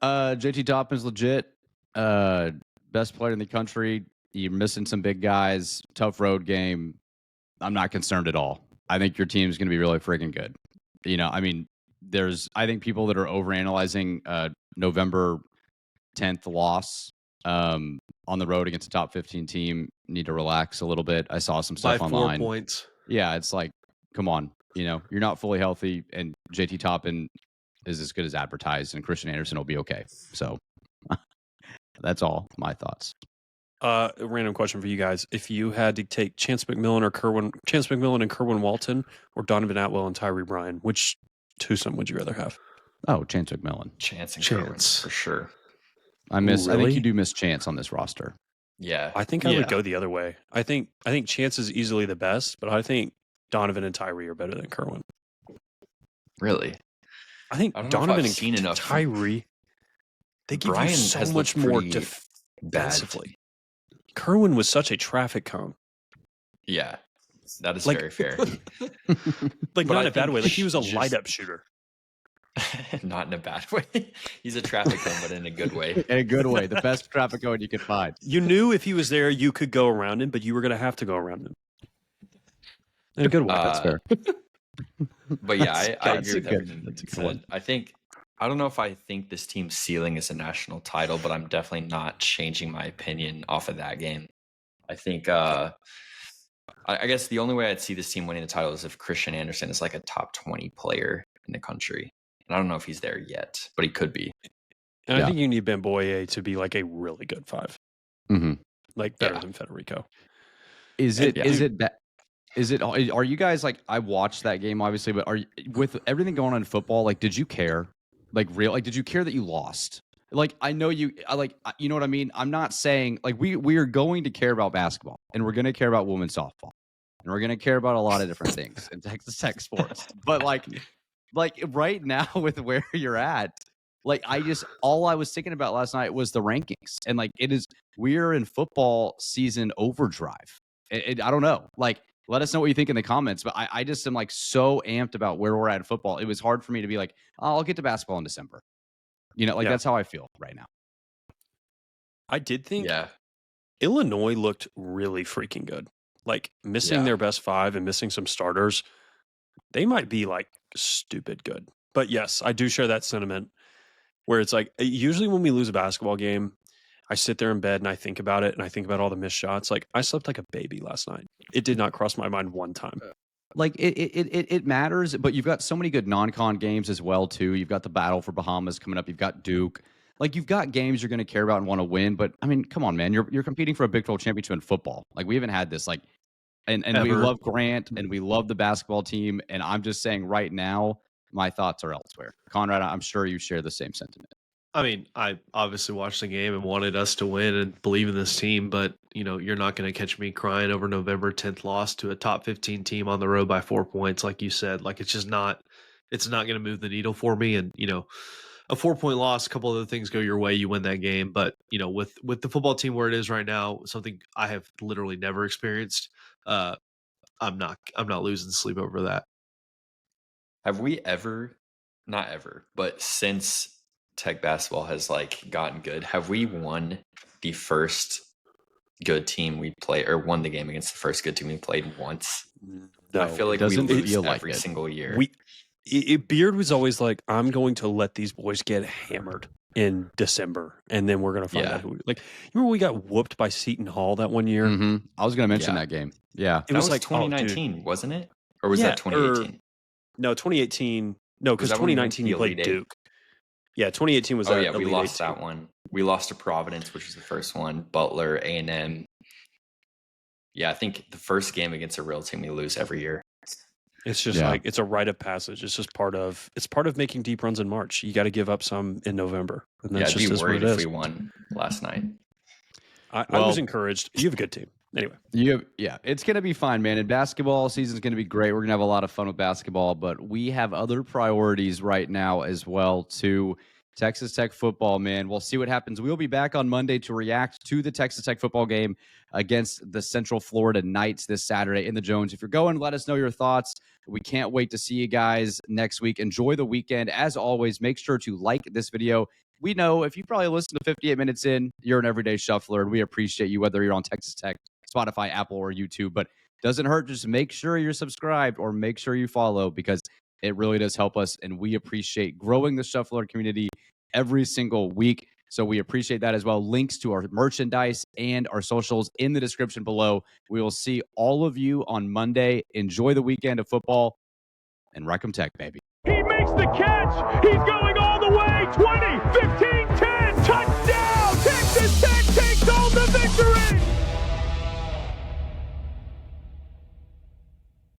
JT Toppin's legit. Best player in the country. You're missing some big guys. Tough road game. I'm not concerned at all. I think your team's going to be really freaking good. I think people that are overanalyzing November 10th loss on the road against a top 15 team need to relax a little bit. I saw some stuff by online. 4 points. Yeah, it's like, come on. You're not fully healthy, and JT Toppin is as good as advertised, and Christian Anderson will be okay. So that's all my thoughts. A random question for you guys. If you had to take Chance McMillan and Kerwin Walton, or Donovan Atwell and Tyree Bryan, which twosome would you rather have? Oh, Chance McMillan. Chance and Kerwin, for sure. I think you do miss Chance on this roster. Yeah. I think I would go the other way. I think Chance is easily the best, but I think Donovan and Tyree are better than Kerwin. Really? I think Donovan and Tyree, they give Bryan you so has much looked more pretty defensively. Kerwin was such a traffic cone. Yeah, that is very fair. Like, not in a bad way. Like, he was a just- light-up shooter. Not in a bad way. He's a traffic cone, but in a good way. In a good way. The best traffic cone you could find. You knew if he was there, you could go around him, but you were going to have to go around him. In a good way. That's fair. But yeah, I agree with a good- everything that's a you good one. said. I think I don't know if I think this team's ceiling is a national title, but I'm definitely not changing my opinion off of that game. I think, I guess the only way I'd see this team winning the title is if Christian Anderson is like a top 20 player in the country. And I don't know if he's there yet, but he could be. And I think you need Ben Boye to be like a really good 5. Mm-hmm. Like better than Federico. Are you guys like, I watched that game obviously, but with everything going on in football, like, did you care? Like did you care that you lost? Like, I know you know what I mean? I'm not saying like we are going to care about basketball and we're going to care about women's softball and we're going to care about a lot of different things in Texas Tech sports. But like right now with where you're at, like all I was thinking about last night was the rankings. And like we're in football season overdrive. I don't know. Like, let us know what you think in the comments. But I just am like so amped about where we're at in football. It was hard for me to be like, oh, I'll get to basketball in December. You know, like that's how I feel right now. I did think Illinois looked really freaking good. Like missing their best 5 and missing some starters, they might be like stupid good. But yes, I do share that sentiment where it's like usually when we lose a basketball game, I sit there in bed and I think about it and I think about all the missed shots. Like I slept like a baby last night. It did not cross my mind one time. Like it matters, but you've got so many good non-con games as well too. You've got the Battle for Bahamas coming up. You've got Duke. Like you've got games you're going to care about and want to win. But I mean, come on, man, you're competing for a Big 12 championship in football. Like we haven't had this. Like, and we love Grant and we love the basketball team. And I'm just saying right now, my thoughts are elsewhere. Conrad, I'm sure you share the same sentiment. I mean, I obviously watched the game and wanted us to win and believe in this team, but you know, you're not going to catch me crying over November 10th loss to a top 15 team on the road by 4 points, like you said. Like it's not going to move the needle for me. And you know, a 4-point loss, a couple other things go your way, you win that game. But you know, with the football team where it is right now, something I have literally never experienced, I'm not losing sleep over that. Have we ever, not ever, but since Tech basketball has like gotten good, have we won the first good team we played or won the game against the first good team we played once? No, I feel like we lose every single year. Beard was always like, I'm going to let these boys get hammered in December and then we're going to find out who like, you remember we got whooped by Seton Hall that one year? Mm-hmm. I was going to mention that game. Yeah. It was like 2019, wasn't it? Or was that 2018? No, 2018. No, because 2019 you played Duke. Yeah, 2018 was that. We lost that one. We lost to Providence, which was the first one. Butler, A&M. Yeah, I think the first game against a real team we lose every year. It's just like it's a rite of passage. It's just part of making deep runs in March. You got to give up some in November. And that's I'd be worried if we won last night. I was encouraged. You have a good team. Anyway. It's going to be fine, man. And basketball season is going to be great. We're going to have a lot of fun with basketball, but we have other priorities right now as well too. Texas Tech football, man. We'll see what happens. We'll be back on Monday to react to the Texas Tech football game against the Central Florida Knights this Saturday in the Jones. If you're going, let us know your thoughts. We can't wait to see you guys next week. Enjoy the weekend. As always, make sure to like this video. We know if you probably listen to 58 minutes in, you're an everyday shuffler, and we appreciate you, whether you're on Texas Tech, Spotify, Apple, or YouTube. But doesn't hurt. Just make sure you're subscribed or make sure you follow, because it really does help us, and we appreciate growing the Shuffler community every single week. So we appreciate that as well. Links to our merchandise and our socials in the description below. We will see all of you on Monday. Enjoy the weekend of football, and Wreck 'em Tech, baby. He makes the catch. He's going all the way. 20, 15.